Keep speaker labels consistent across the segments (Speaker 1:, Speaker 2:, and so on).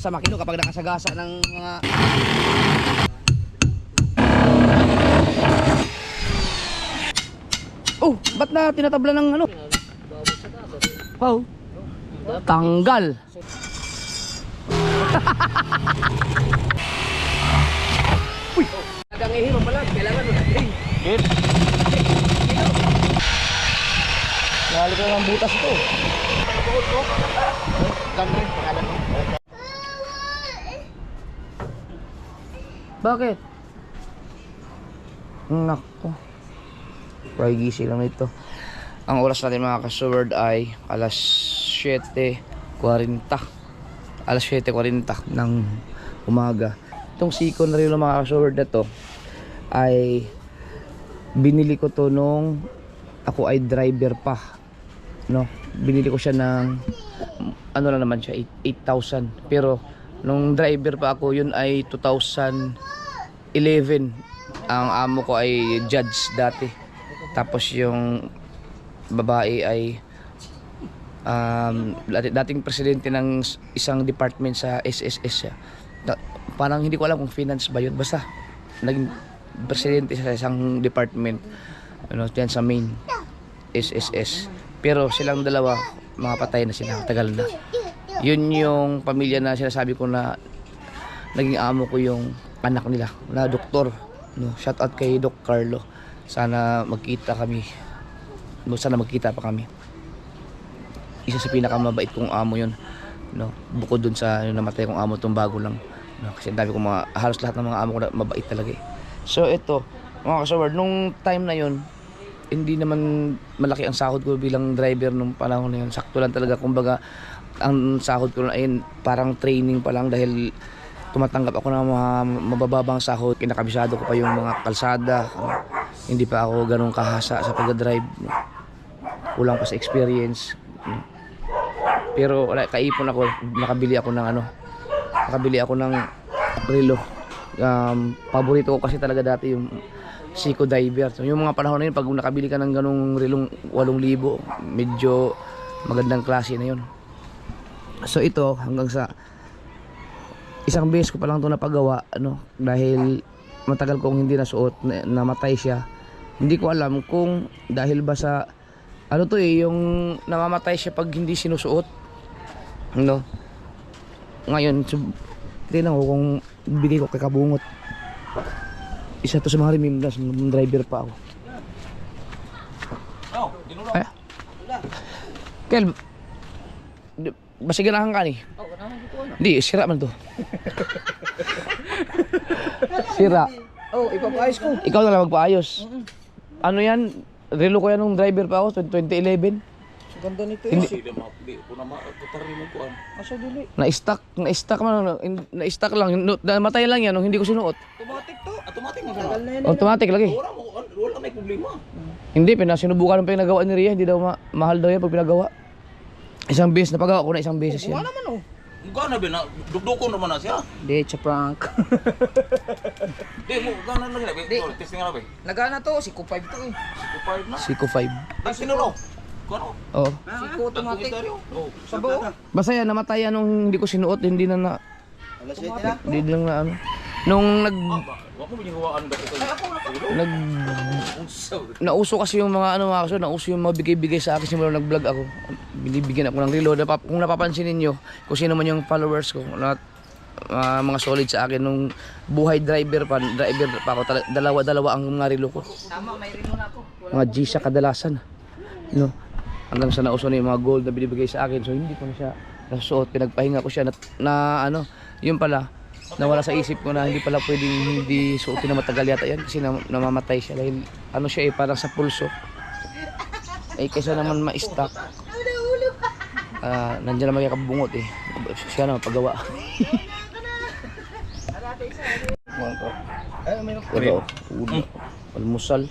Speaker 1: sa makino kapag nakasagasa ng mga oh, ba't na tinatabla ng ano? Wow. Tanggal. Uy. Nagang ihim pala, kailangan mo na. Hey. Ngali ko ng butas ito. Gandrin, pangalan mo. Bakit? Nako. Pray gising lang ito. Ang oras natin mga ka-sword ay alas 7:40. Alas 7:40 ng umaga. Itong Seiko na rin mga ka-sword na to ay binili ko to nung ako ay driver pa. No, binili ko siya ng ano lang naman siya 8,000. Pero nung driver pa ako yun ay 2011. Ang amo ko ay judge dati. Tapos yung babae ay dating presidente ng isang department sa SSS siya. Parang hindi ko alam kung finance ba yun. Basta naging presidente sa isang department ano, dyan sa main SSS. Pero silang dalawa mga patay na sila, tagal na. Yun yung pamilya na sinasabi ko na naging amo ko yung anak nila na doktor. No, shout out kay Doc Carlo. Sana magkita kami. No, sana magkita pa kami. Isa sa pinakamabait kong amo yun. No, bukod dun sa namatay kong amo tong bago lang. No, kasi ang dami kong mga halos lahat ng mga amo ko na mabait talaga eh. So ito, mga kasaward, nung time na yun, hindi naman malaki ang sahod ko bilang driver nung panahon na yun. Sakto lang talaga. Kumbaga, ang sahod ko na ayun, parang training pa lang dahil tumatanggap ako ng mga mabababang sahod. Kinakabisado ko pa yung mga kalsada. Hindi pa ako ganun kahasa sa pag-drive. Kulang pa sa experience. Pero wala, kaipon ako. Nakabili ako ng relo. Paborito ko kasi talaga dati yung Seiko Diver. So, yung mga panahon na yun, pag nakabili ka ng ganung relong 8,000, medyo magandang klase na yun. So ito, hanggang sa isang beses ko pa lang ito napagawa, ano, dahil matagal kong hindi nasuot, namatay siya. Hindi ko alam kung dahil ba sa ano to eh, yung namamatay siya pag hindi sinusuot. No? Ngayon, tingnan ko kung bigay ko kay Kabungot. Isa to sa mga remembers ng driver pa ako.
Speaker 2: Oh, ginulo.
Speaker 1: Ay. Kel, basiganahan ka ni?
Speaker 2: Oh, ganahan ko na.
Speaker 1: Hindi, sira man to. Sira.
Speaker 2: Oh, ipapaayos ko.
Speaker 1: Ikaw na lang magpaayos. Ano yan? Relo ko yan nung driver pa ako, 2011.
Speaker 2: Ganda nito
Speaker 1: Hindi.
Speaker 2: Sige, di ko na makatari mo kuan. Asa dili?
Speaker 1: Na-stuck man, na-stuck lang. Namatay lang yan nung hindi ko sinuot.
Speaker 2: Automatic to. Automatic mo na.
Speaker 1: Automatic lagi.
Speaker 2: Wala may problema.
Speaker 1: Hindi, sinubukan ng pinagawa ni Ria. Hindi daw mahal daw yan pag pinagawa. Isang beses, napagawa ko na isang beses yan.
Speaker 2: Wala naman oh. Gana ba na dugdukon naman na siya.
Speaker 3: Di, it's a prank.
Speaker 2: Di mo gana na siya.
Speaker 3: Di.
Speaker 2: Testing nga ba?
Speaker 3: Nagana to, Seiko 5 to eh.
Speaker 2: Siko 5 na.
Speaker 1: Seiko 5.
Speaker 2: Ah, sino? Kuno?
Speaker 1: Oo.
Speaker 3: Seiko automatic.
Speaker 2: Oh,
Speaker 3: Sabaw.
Speaker 1: Basta yan, namatay yan nung hindi ko sinuot. Hindi na
Speaker 2: Alas 7 na.
Speaker 1: hindi lang na ano. Nung
Speaker 2: Wa ko binigawaan ba ito?
Speaker 1: nauso kasi yung mga ano mga kaso, nauso yung mga bigay-bigay sa akin simula nag-vlog ako. Binibigyan ako ng relo. Kung napapansin niyo kung sino man yung followers ko na mga solid sa akin nung buhay driver pa ako, dalawa ang mga relo ko.
Speaker 3: Tama, may rino na ako.
Speaker 1: Mga G-Shock kadalasan. No. Hanggang sa nauso na yung mga gold na binibigay sa akin. So hindi ko na siya nasuot. Pinagpahinga ko siya na ano, yun pala nawala sa isip ko na hindi pala pwedeng hindi suotin na matagal yata yan kasi namamatay siya dahil ano siya eh, parang sa pulso eh, kaysa naman ma-stuck nandiyan naman yung Kabungot eh, siya na mapagawa. Pero almusal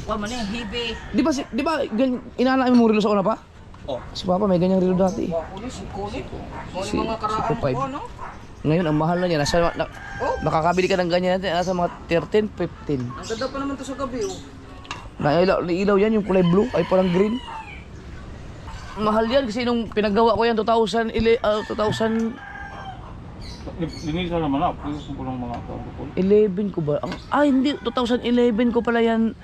Speaker 3: Wa man eh, hibi.
Speaker 1: di ba inanamin mo relo sa una pa?
Speaker 2: Oh.
Speaker 1: Si Papa may ganyang relo dati.
Speaker 3: Seiko.
Speaker 1: Si
Speaker 3: Mga karaan
Speaker 1: Seiko 5.
Speaker 3: ko, no?
Speaker 1: Ngayon ang mahal na niya. Makakabili ka ng ganyan natin nasa mga 13, 15.
Speaker 3: Ang ganda pa naman to sa gabi, oh.
Speaker 1: Nailaw yan yung kulay blue ay parang green. mahal yan kasi nung pinagawa ko yan 2000
Speaker 2: Linisan naman na. Pwede ko lang mga kapapol.
Speaker 1: 11 ko ba? Hindi, 2011 ko pala yan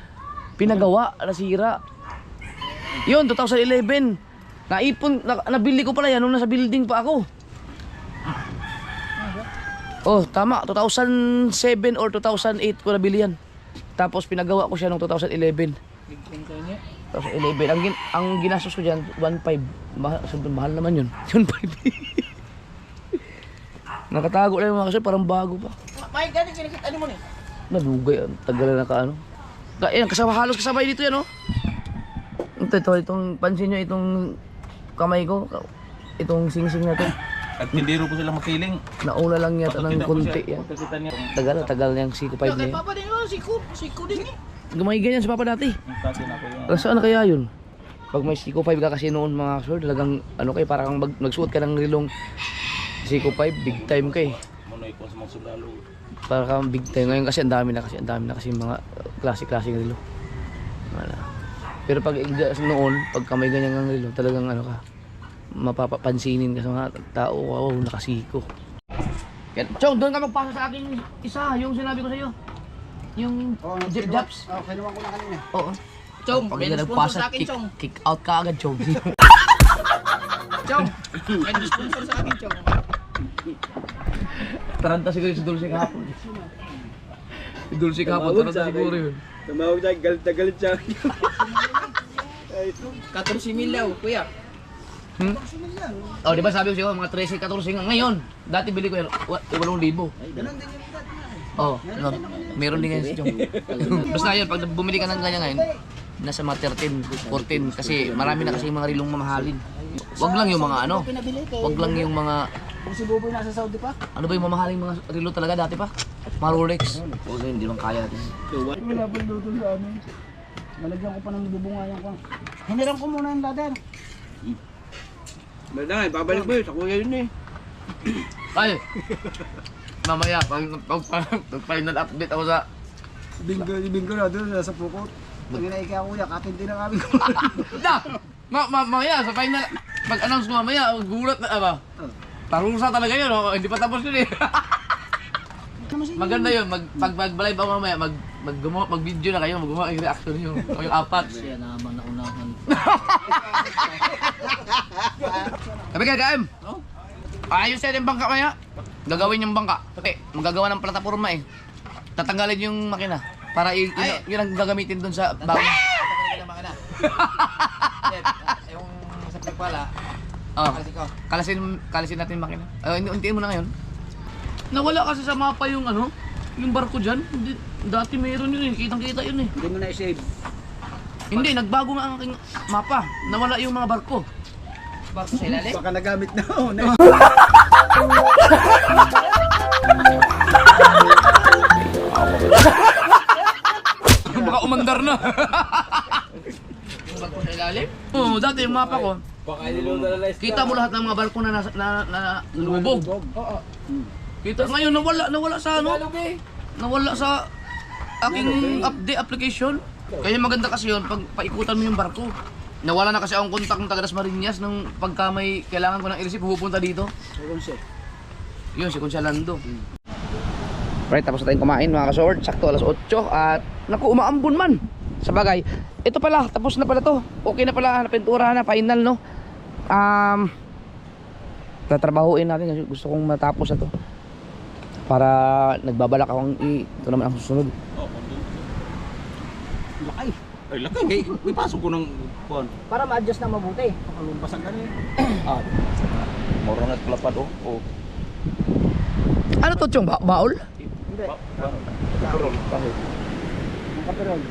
Speaker 1: pinagawa, nasira. Yun, 2011. Nabili ko pala yan nung nasa building pa ako. Oh, tama, 2007 or 2008 ko nabili yan. Tapos pinagawa ko siya nung 2011. 2011. Ang ginastos ko diyan 1.5. Mahal naman yun. 1.5. Nakatago lang yung mga kasi parang bago pa.
Speaker 3: May gani kinikita mo ni.
Speaker 1: Nadugay, ang tagal na naka ano. Ayan, halos kasabay dito yan, oh. Itong pansin nyo, itong kamay ko. Itong singsing na to.
Speaker 2: At hindi rin po sila makiling.
Speaker 1: Nauna lang yata ng konti yan.
Speaker 2: Pagkakita niya.
Speaker 1: Tagal na yung Siko 5 na yun.
Speaker 3: Papa din yun, siko din eh.
Speaker 1: Gumay ganyan sa papa dati.
Speaker 2: Yung kasi na po yun.
Speaker 1: Saan na kaya yun? Pag may Siko 5 ka kasi noon mga sir, talagang ano kayo, parang magsuot ka ng rilong Siko 5, big time ka eh.
Speaker 2: Muna ikon sa mga sundalo.
Speaker 1: Para kang big time. Ngayon kasi ang dami na kasi mga klase-klase ng relo. Wala. Pero pag noon, pag may ganyan ng relo, talagang ano ka, mapapapansinin ka sa mga tao, wow, nakasiko. Chong, doon ka magpasa sa akin isa, yung sinabi ko sa iyo. Yung Jeep Japs.
Speaker 3: Kinuha ko na kanina.
Speaker 1: Oo.
Speaker 3: Chong,
Speaker 1: Pag
Speaker 3: may
Speaker 1: hindi
Speaker 3: sponsor
Speaker 1: nagpasa,
Speaker 3: sa akin, Chong.
Speaker 1: kick out ka agad, Chong.
Speaker 3: Chong, may sponsor sa akin, Chong.
Speaker 1: Taranta siguro si Dulce kahapon. Si Dulce kahapon, taranta siguro yun.
Speaker 4: Tumawag tayo, galit na galit siya.
Speaker 3: 14 milyaw, kuya.
Speaker 1: Oh, di ba sabi ko sa'yo, mga 13-14 nga ngayon. Dati bili ko yan, 8,000. Oh, no, meron din ngayon si Chong. Basta yun, pag bumili ka ng ganyan ngayon, nasa mga 13, 14, kasi marami na kasi yung mga rilong mamahalin. Wag lang yung mga ano, wag lang yung mga,
Speaker 3: Kung si Buboy nasa Saudi pa.
Speaker 1: ano ba yung mamahaling mga rilo talaga dati pa? Mga Rolex. O hindi lang kaya natin.
Speaker 3: Wala pa doon sa amin. Nalagyan ko pa ng bubungayan ko. Hiniram ko muna yung ladder.
Speaker 4: Banda, babalik mo yun, sa kuya yun eh.
Speaker 1: Ay! Mamaya, pag final update ako sa...
Speaker 4: Bingo na doon, nasa pukot.
Speaker 3: Pag inaika kuya, katindi na kami ko.
Speaker 1: Na! Mamaya, sa final... Pag-announce ko mamaya, gulat na ba? Parusa talaga yun, oh. Hindi pa tapos yun eh. Maganda yun, pag-live ako mamaya, mag-video na kayo, mag-gumawa yung reaction nyo. O yung apat.
Speaker 3: Siya naman na unahan.
Speaker 1: Sabi ka, KM? Ayos na yung bangka maya. Gagawin yung bangka. Magagawa ng plataforma eh. Tatanggalin yung makina. Para yun ang gagamitin dun sa bago.
Speaker 3: Yung sa pagpala,
Speaker 1: Oh, kalasin natin yung makina. Untiin mo na ngayon. Nawala kasi sa mapa yung ano, yung barko dyan. Dati mayroon yun eh, kitang-kita yun eh.
Speaker 4: Hindi mo na i-save.
Speaker 1: Hindi, nagbago nga ang aking mapa. Nawala yung mga barko.
Speaker 3: barko sa ilalim.
Speaker 4: Baka nagamit na ako.
Speaker 1: Baka umandar na.
Speaker 3: Yung barko sa ilalim.
Speaker 1: Oo, dati yung mapa ko.
Speaker 4: Baka nilong na
Speaker 1: Kita mo lahat ng mga barko na lubog.
Speaker 3: Oo.
Speaker 1: Kita ngayon nawala sa ano? Nawala sa aking update application. Kaya maganda kasi yun pag paikutan mo yung barko. Nawala na kasi akong kontak ng taga Dasmariñas nung pagka may kailangan ko ng i-receive pupunta dito. Yun si Consialando. Right, tapos na tayong kumain mga kasort. Sakto alas 8 at naku umaambon man. Sabagay, ito pala, tapos na pala to. Okay na pala, napintura na, final no. Tatrabahuin natin kasi gusto kong matapos na to. Para nagbabalak akong ito naman ang susunod.
Speaker 4: Lakay. Ay, lakay. Kaya may pasok ko ng kuhan.
Speaker 3: Para ma-adjust na mabuti.
Speaker 4: Pakalumpasan ka niya.
Speaker 2: Moro na kalapad oh. Oh.
Speaker 1: Ano to Chong? Baol?
Speaker 3: Hindi.
Speaker 2: Karon, kahit.
Speaker 3: Ang kaperol.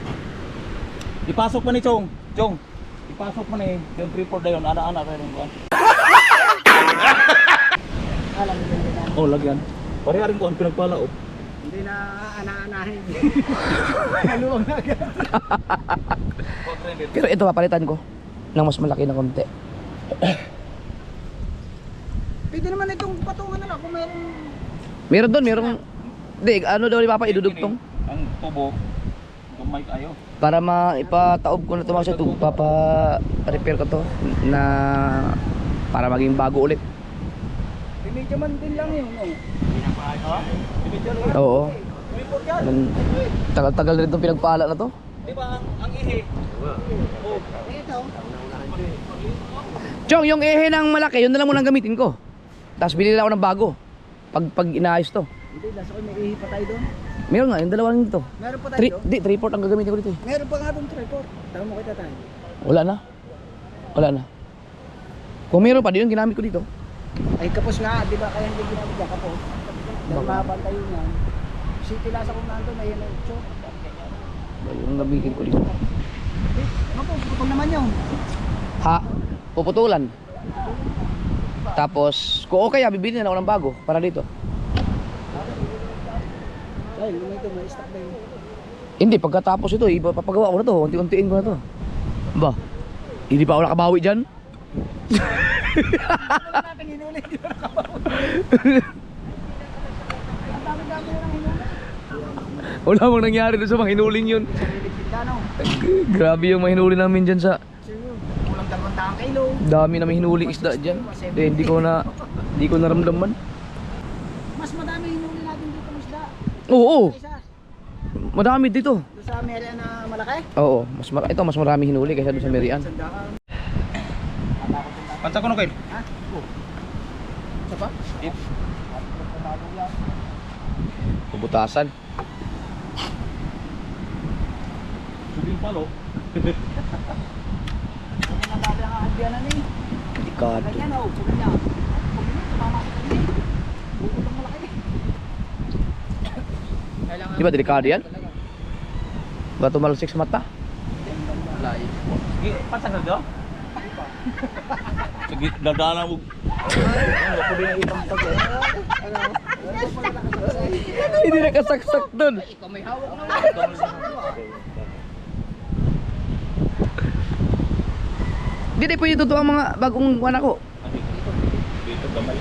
Speaker 2: Ipasok pa ni Chong. Chong. Ipasok pa ni yung 3-4 dayon ana-ana kayo ng kuhan.
Speaker 3: Alam mo yun nila.
Speaker 2: Oh, lagyan. Pare-aring kuhan pinagpala oh.
Speaker 3: Hindi na ana-anahin. Maluwag na agad.
Speaker 1: Pero ito papalitan ko ng mas malaki na konti.
Speaker 3: Pwede naman itong patungan na lang kung mayroong...
Speaker 1: Meron doon, merong... Hindi, ano daw ni Papa idudugtong?
Speaker 2: Ang tubo. Tumay kayo.
Speaker 1: Para maipataob ko na ito mga ito, papa-repair ko to na para maging bago ulit.
Speaker 3: Pinidyaman din lang yun.
Speaker 1: Oo. Tagal-tagal rin itong pinagpala na to.
Speaker 2: Di ba ang ihi?
Speaker 1: Chong, yung ehe ng malaki, yun na lang munang gamitin ko. Tapos bilhin ako ng bago. Pag inaayos to.
Speaker 3: Hindi, nasa ko may ihi pa tayo doon.
Speaker 1: Meron nga, yung dalawang dito.
Speaker 3: Meron pa tayo doon?
Speaker 1: 3-port ang gagamitin ko dito eh.
Speaker 3: Meron pa nga doon tripod. Tama mo kita tayo.
Speaker 1: Wala na. Wala na. Kung meron pa, di yung ginamit ko dito.
Speaker 3: Ay kapos nga, di ba kaya hindi ginamit ka kapos? Dahil mabantay yun yan. City lasa kung nandun, ayun ang utso.
Speaker 1: Yung gamitin ko dito.
Speaker 3: Ano po, putol naman yun.
Speaker 1: Ha? Puputulan. Tapos, kung okay, bibili na ako ng bago para dito.
Speaker 3: Ay, lumay ito, may stock na yun.
Speaker 1: Hindi, pagkatapos ito, papagawa ko na to. Unti-untiin ko na to. Ba? Hindi pa ako nakabawi dyan?
Speaker 3: Natin hinuli, di ba nakabawi? Ang dami-dami na lang hinuli.
Speaker 1: Wala mong nangyari doon sa mga hinuling yun.
Speaker 3: Sa Pilipindano.
Speaker 1: Grabe yung mga hinuli namin dyan sa...
Speaker 3: Kulang 2 kilo.
Speaker 1: Dami na may hinuling isda dyan. Hindi ko naramdaman.
Speaker 3: Mas madami hinuli natin dito ng isda.
Speaker 1: Oo,
Speaker 3: Kaysa
Speaker 1: madami dito.
Speaker 3: doon sa area na malaki.
Speaker 1: Oo, mas marami hinuli kaysa doon sa Merian.
Speaker 3: Sandaan.
Speaker 2: Pansa ko no kayo?
Speaker 3: Ha? Isa pa?
Speaker 1: Pabutasan.
Speaker 2: Subing palo.
Speaker 3: Kung nabali ang aadyanan eh.
Speaker 1: Delikado.
Speaker 3: Ganyan o, sulit niya. Pag yun, tumama sa kanya eh. Bukod ang malaki eh.
Speaker 1: Di ba delikado yan? Ba tumalsik sa mata?
Speaker 2: Sige, pansa ka do? Sige, dadala mo. Ano ko din ang itang tag.
Speaker 1: Hindi nakasaksak doon.
Speaker 3: Ikaw may hawak na.
Speaker 1: Hindi pwede totoo ang mga bagong anak ko.
Speaker 2: Dito gamay.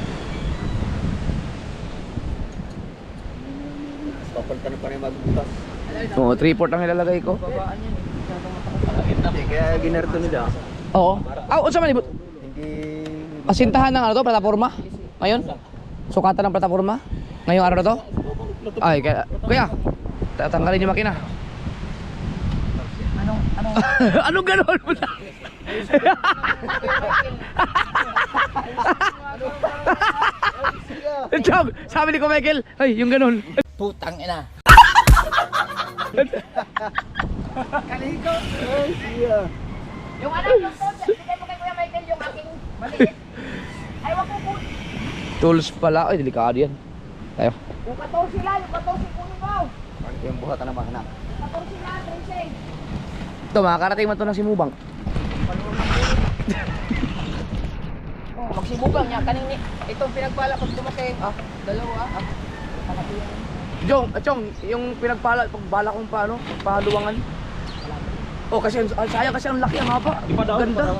Speaker 4: Papalitan na pa rin magbutas.
Speaker 1: Oo, 3-port ang ilalagay ko.
Speaker 4: Kaya ginarto nila.
Speaker 1: Oo. Unsa man ibot?
Speaker 4: Hindi...
Speaker 1: Pasintahan ng ano to, plataforma? Ngayon? Sukatan ng plataforma? Ngayong araw na to? Ay, kaya tatanggalin yung makina.
Speaker 3: Ano?
Speaker 1: Anong ganon mo na? Chong, sabi ni ko Michael, ay, yung ganon.
Speaker 3: Putang ina. Kaliko. Ay, siya.
Speaker 5: Yung ano, yung tools, bigay mo kay Kuya Michael yung aking maliit. Ay, wag mo po.
Speaker 1: Tools pala, ay, delikado yan. Tayo.
Speaker 5: Yung 14 sila, yung 14 kunin mo.
Speaker 4: Yung buhatan na mahanap.
Speaker 5: 14 sila, Tracy.
Speaker 1: Ito, makakarating man to ng Simubang.
Speaker 5: Oh, magsibubang niya. Kaning itong pinagpala pag dumaki. Dalawa.
Speaker 1: Chong, yung pinagpala, pagbala kong paano, pahaluwangan. Oh, kasi sayang kasi ang laki, ang haba. Ganda.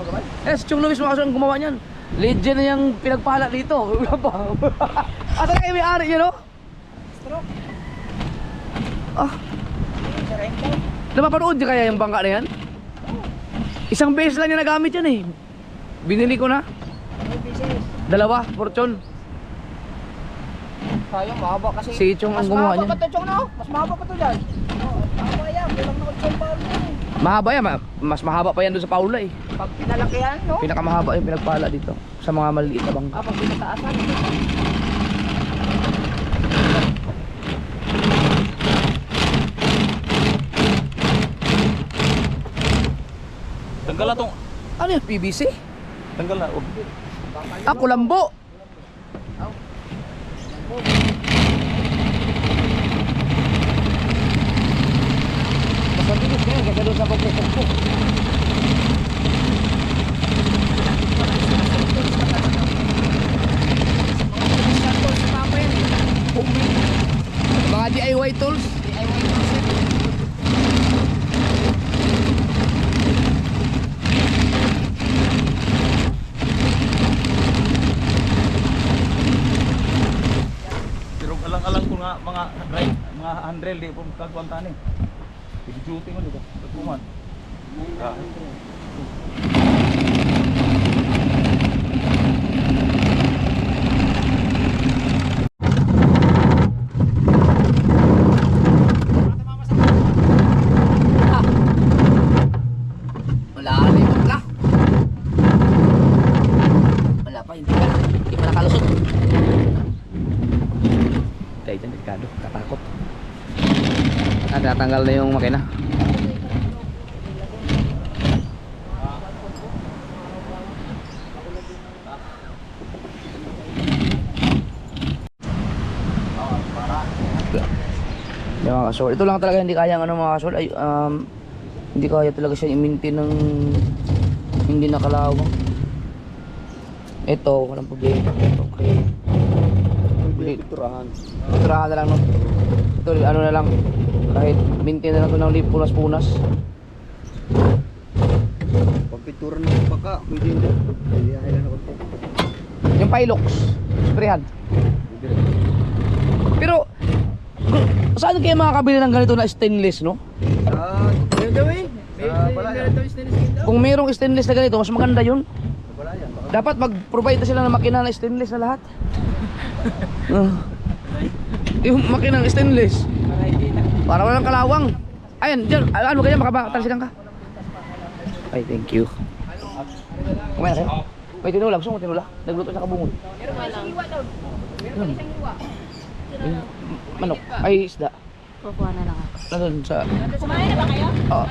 Speaker 1: Si Chong Luis mga ang gumawa niyan. Legend na yung pinagpala dito. Wala pa. Asa kayo may-ari niya, no?
Speaker 3: Stroke.
Speaker 1: Ah. Napapanood niya kaya yung bangka na yan? Isang beses lang niya nagamit yan eh. Binili ko na. Dalawa, fortune.
Speaker 5: Sayang, mahaba kasi.
Speaker 1: Si Chong ang gumawa niyan.
Speaker 5: Mas mahaba pa to, Chong, no? Mas mahaba pa to dyan.
Speaker 3: Tama yan, kulang na 8 pound yan.
Speaker 1: Mahaba yan, mas mahaba pa yan doon sa Paula eh.
Speaker 5: Pag pinalakihan, no?
Speaker 1: Pinakamahaba yung pinagpala dito sa mga maliliit na bangka.
Speaker 5: Pag pinataasan.
Speaker 2: Tanggal na tong.
Speaker 1: Ano yung PVC?
Speaker 2: Tanggal na. Oh.
Speaker 1: Ah, kulambo. Mas mabilis ngayon kaysa doon sa pagpupukpuk. Mga DIY tools.
Speaker 2: Pero alang-alang ko nga mga handrel di po kagwantan eh. Duty mo dito. Pagkuman. Ah.
Speaker 1: Wala na yung bakla. Wala pa, hindi pa nakalusot. Kaya dyan, delikado, katakot. Tatanggal na yung makina. Yung mga kasol, ito lang talaga hindi kaya ng mga kasol ay hindi kaya talaga siya i-maintain ng hindi nakalawang. Ito, walang problema. Okay. Piturahan na lang, no? Ito, ano na lang, kahit maintain na lang ito ng punas-punas.
Speaker 3: Pagpitura ng baka, pwede na. Pwede na lang ako.
Speaker 1: Yung Pilox, sprehan. Pero saan kayo makakabili ng ganito na stainless, no?
Speaker 3: Ayun daw eh.
Speaker 1: Kung mayroong stainless na ganito, mas maganda yun. Dapat mag-provide na sila ng makina na stainless na lahat. Yung makina ng stainless. Para walang kalawang. Ayan, dyan, ano kaya makatalsikan ka? Ay, thank you. Kumain na kayo? May tinula, gusto mo tinula? Nagluto sa kabungon.
Speaker 5: Pero walang iwa daw. Meron pa isang iwa.
Speaker 1: Manok, ay isda.
Speaker 6: Kukuha na lang ako.
Speaker 1: Nandun sa...
Speaker 5: Kumain na ba kayo?
Speaker 1: Oo,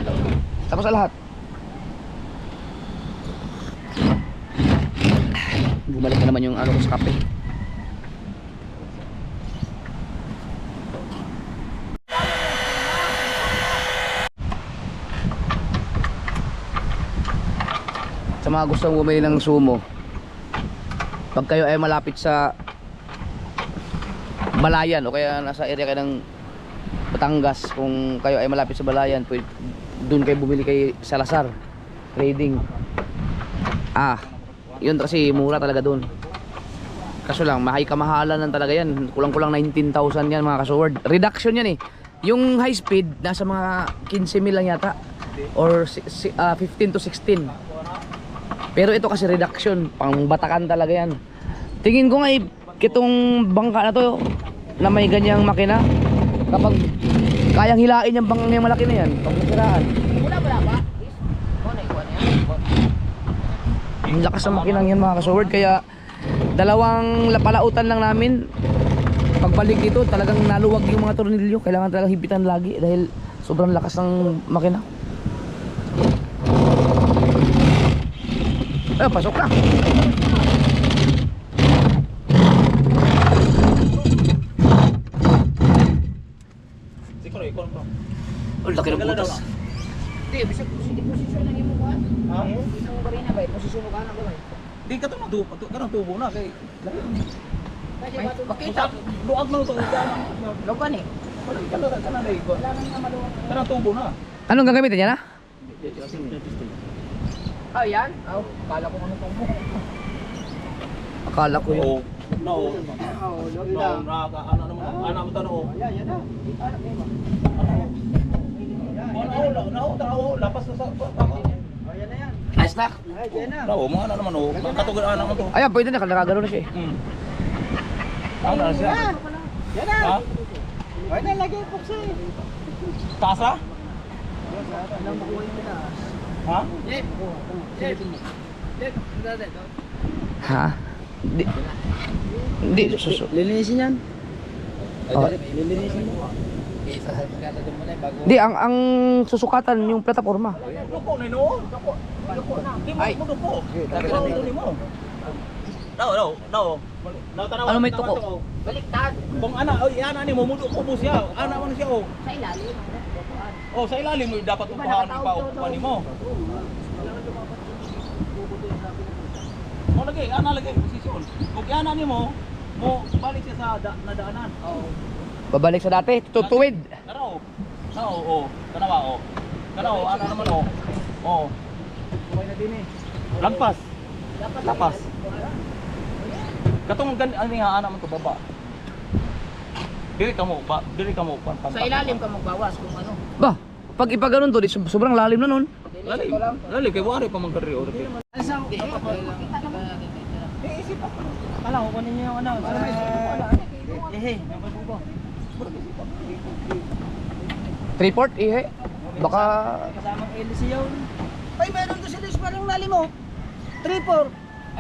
Speaker 1: tapos sa lahat. Bumalik na naman yung ano ko sa kape. Sa mga gustong bumili ng sumo, pag kayo ay malapit sa Balayan o kaya nasa area kayo ng Batangas, kung kayo ay malapit sa Balayan, doon kayo bumili kay Salazar Trading. Yun kasi mura talaga doon. Kaso lang, kamahalan lang talaga yan. Kulang-kulang 19,000 yan mga kasoward. Reduction yan eh. Yung high speed, nasa mga 15,000 lang yata. Or 15 to 16. Pero ito kasi reduction, pang batakan talaga yan. Tingin ko nga itong bangka na to na may ganyang makina, kapag kayang hilain yung bangka yung malaki na yan pag nasiraan.
Speaker 5: Wala ba? Oh, naiwan yan.
Speaker 1: Ang lakas ng makinang yan mga kasoward, kaya dalawang palautan lang namin. Pagbalik dito talagang naluwag yung mga tornilyo, kailangan talagang hipitan lagi dahil sobrang lakas ng makina. Pasok na.
Speaker 2: Siguro ikon ko.
Speaker 1: Oh, laki ng butas.
Speaker 5: Hindi, bisag posisyon lang yung mukha. Isang barina ba? Posisyon mo ka na ba?
Speaker 2: Di ka to na tubo, kanang tubo na kay.
Speaker 5: Kasi makita.
Speaker 2: Luag na to.
Speaker 5: Logan eh.
Speaker 2: Kanang dai ko.
Speaker 5: Wala nang maluwag.
Speaker 2: Kanang tubo na.
Speaker 1: Anong gagamitin niya na?
Speaker 5: Oh, yan? Oh, kala ko ano itong mukha.
Speaker 1: Akala ko yun.
Speaker 2: Oo. No.
Speaker 3: Oo,
Speaker 2: No,
Speaker 3: lang.
Speaker 2: ano naman, ana mo tanong.
Speaker 3: Yan na.
Speaker 2: Lapas na sa
Speaker 3: Oh, yan na yan.
Speaker 1: Ayos na.
Speaker 3: Ay, yan na.
Speaker 2: mo ano naman oh. Katugod ana mo to.
Speaker 1: Ayan, pwede na. Nakagano na siya eh.
Speaker 2: Ano na siya?
Speaker 3: Yan na.
Speaker 2: Ha?
Speaker 3: Ay, nalagay po siya eh.
Speaker 2: Taas na?
Speaker 3: Alam mo ko yung pinaas.
Speaker 2: Ha?
Speaker 1: Ha? Hindi. Suso.
Speaker 3: Lilinisin yan.
Speaker 1: Oh.
Speaker 3: Lilinisin mo.
Speaker 1: Di, ang susukatan yung plataforma.
Speaker 2: Luko na no? Luko na. Di mo luko. Luko mo. No.
Speaker 1: Ano may tuko?
Speaker 5: Baliktad.
Speaker 2: Kung ana, ana ni mo mudo mo siya. Ana man siya oh.
Speaker 5: Sa ilalim.
Speaker 2: Oh, sa ilalim mo dapat upuhan pa upuhan mo. Mo lagi, ana lagi posisyon. Kung ana ni mo balik siya sa nadaanan. Oo.
Speaker 1: Babalik sa dati. Tutuwid.
Speaker 2: Kano? Oo. Kanawa oh. Kano ana naman oh. Oh.
Speaker 3: Okay na din eh.
Speaker 2: Lampas. Lapas. Katong ano nga ana man to baba. Dili ka mo pa.
Speaker 5: Sa ilalim ka magbawas kung ano.
Speaker 1: Ba? pag ipaganon to, sobrang lalim na nun.
Speaker 4: Lali, lali kay wari pa man kari ora.
Speaker 3: Isang
Speaker 2: Kala ko kunin niyo yung ano. Ehe, napabubo.
Speaker 1: 3/4 ihe. Baka
Speaker 2: Kasamang LC yun.
Speaker 3: ay meron doon sila parang nali mo. 3-4.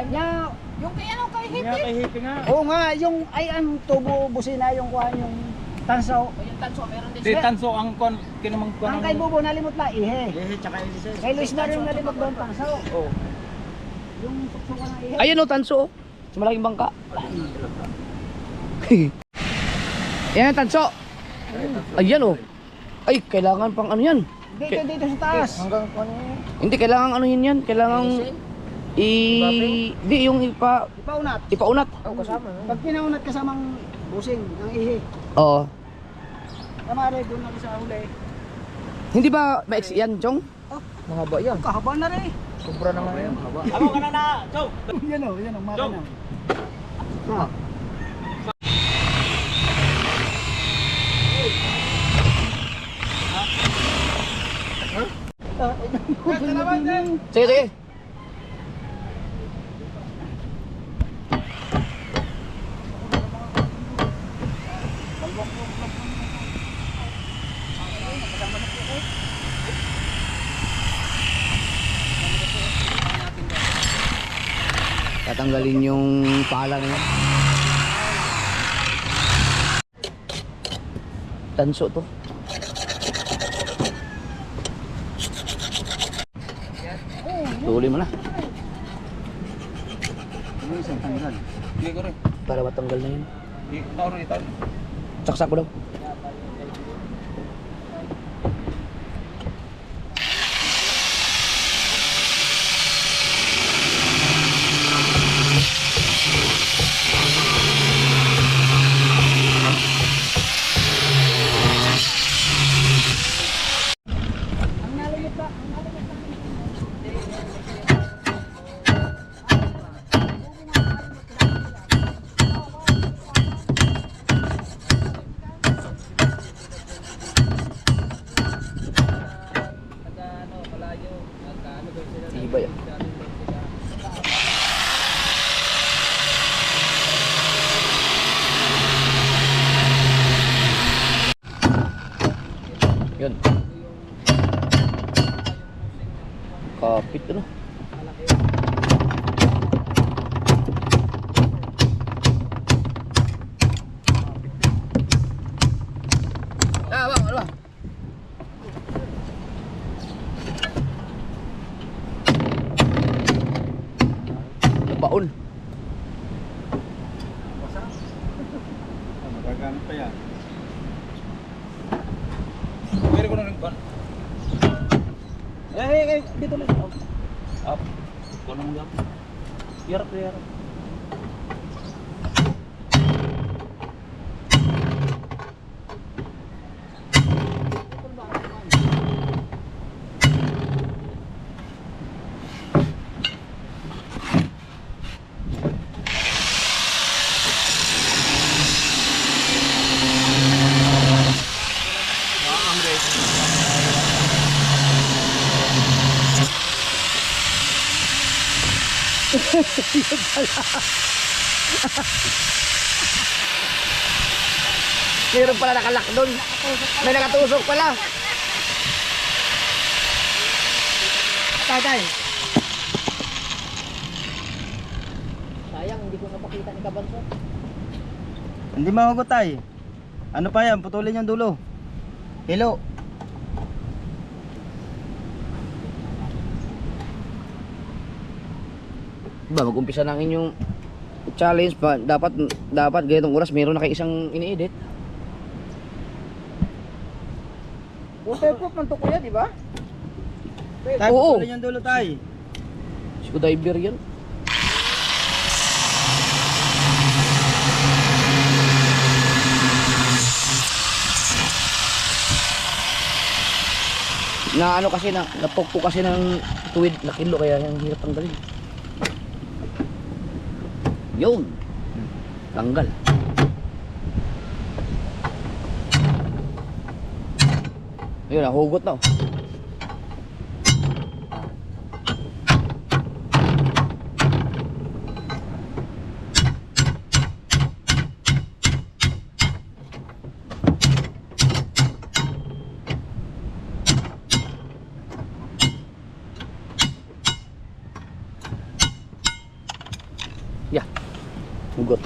Speaker 3: Nya,
Speaker 5: Yung kay ano kay
Speaker 2: Kaya
Speaker 5: Hippie.
Speaker 2: kay Hippie nga.
Speaker 3: oo nga, yung ay ang tubo busina yung kuha yung tansaw.
Speaker 5: O yung tanso, meron din
Speaker 2: Di
Speaker 5: siya.
Speaker 2: tanso ang kon kinamang kon.
Speaker 3: Ang kay Bubo nalimot na ihe.
Speaker 2: Ehe, tsaka LC.
Speaker 3: Kay Luis na rin nalimot doon tansaw.
Speaker 2: Oh.
Speaker 3: Yung suksukan ng ihe.
Speaker 1: ayun oh, tanso oh. Sa malaking bangka. Yan tanso. Ayan oh. Ay, kailangan pang ano yan.
Speaker 3: Dito sa taas.
Speaker 2: Hanggang kon.
Speaker 1: Hindi, kailangan ano yan. Kailangan di yung
Speaker 3: Ipaunat.
Speaker 1: ipaunat.
Speaker 3: Pag pinaunat kasamang busing ng ihe.
Speaker 1: Oo.
Speaker 3: Tama rin doon lang sa huli.
Speaker 1: Hindi ba maiksi yan, Chong?
Speaker 2: Mahaba yan.
Speaker 3: Kahaba na rin.
Speaker 2: Sobra naman yan. Ako ka na na, Chow.
Speaker 3: Yan o, makina.
Speaker 1: Sige, sige. Tatanggalin yung pala na yan. Tanso to. Tuloy mo na.
Speaker 4: Hindi ko rin.
Speaker 1: Para matanggal na yun.
Speaker 4: Di tawro ito.
Speaker 1: Saksak mo daw. Iba yan. Yun. Kapit ano. Bang, ano ba? Baon.
Speaker 4: Magagamit pa yan. Pero ko na rin ba?
Speaker 2: Dito lang.
Speaker 4: Up. Ko na mo gap.
Speaker 2: Yarap.
Speaker 1: Meron pala nakalak doon. May nakatusok pala.
Speaker 3: Tatay.
Speaker 5: Sayang, hindi ko napakita ni Kabanso.
Speaker 2: Hindi mahugot tay. Ano pa yan? Putulin yung dulo. Hilo.
Speaker 1: Ba, mag-umpisa na ang inyong challenge pa. Dapat ganitong oras meron na kayo isang ini-edit.
Speaker 5: Waterproof man to kuya, di ba?
Speaker 2: Tay,
Speaker 1: Oo.
Speaker 2: putulin yung dulo tay.
Speaker 1: Scudiver yan. Na ano kasi napokpo kasi ng tuwid na kilo kaya yung hirap tanggalin. Yun. Tanggal. Yun, hugot na. Yeah. Hugot.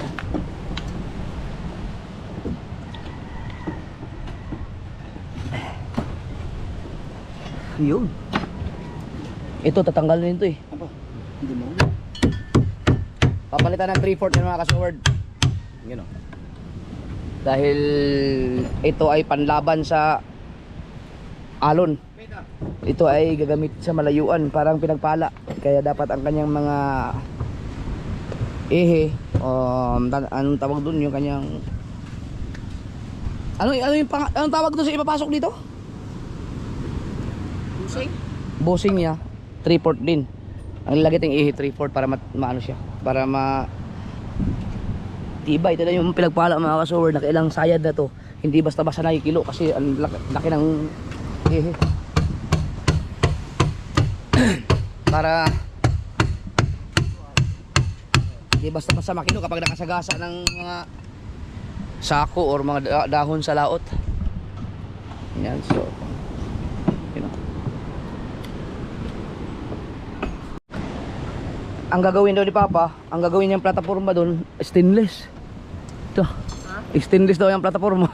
Speaker 1: Yun. Ito, tatanggalin ito eh.
Speaker 3: Aba, hindi mo.
Speaker 1: Papalitan ng 3/4 yung mga kasword. Yun o. Dahil ito ay panlaban sa alon. Ito ay gagamit sa malayuan, parang pinagpala. Kaya dapat ang kanyang mga ehe, anong tawag dun, yung kanyang anong tawag doon sa ipapasok dito?
Speaker 5: Busing?
Speaker 1: Bossing niya 3/4 din. Ang lalagay ng ehe 3/4 para maano siya, para tibay. Ito na yung pinagpala mga kasaward, na kailang sayad na to. Hindi basta-basta nakikilo kasi ang laki ng ehe. Para hindi basta-basta makino kapag nakasagasa ng mga sako or mga dahon sa laot. Yan, so yun. Ang gagawin daw ni Papa, ang gagawin niyang plataforma doon, stainless. Ito. Stainless daw yung plataforma.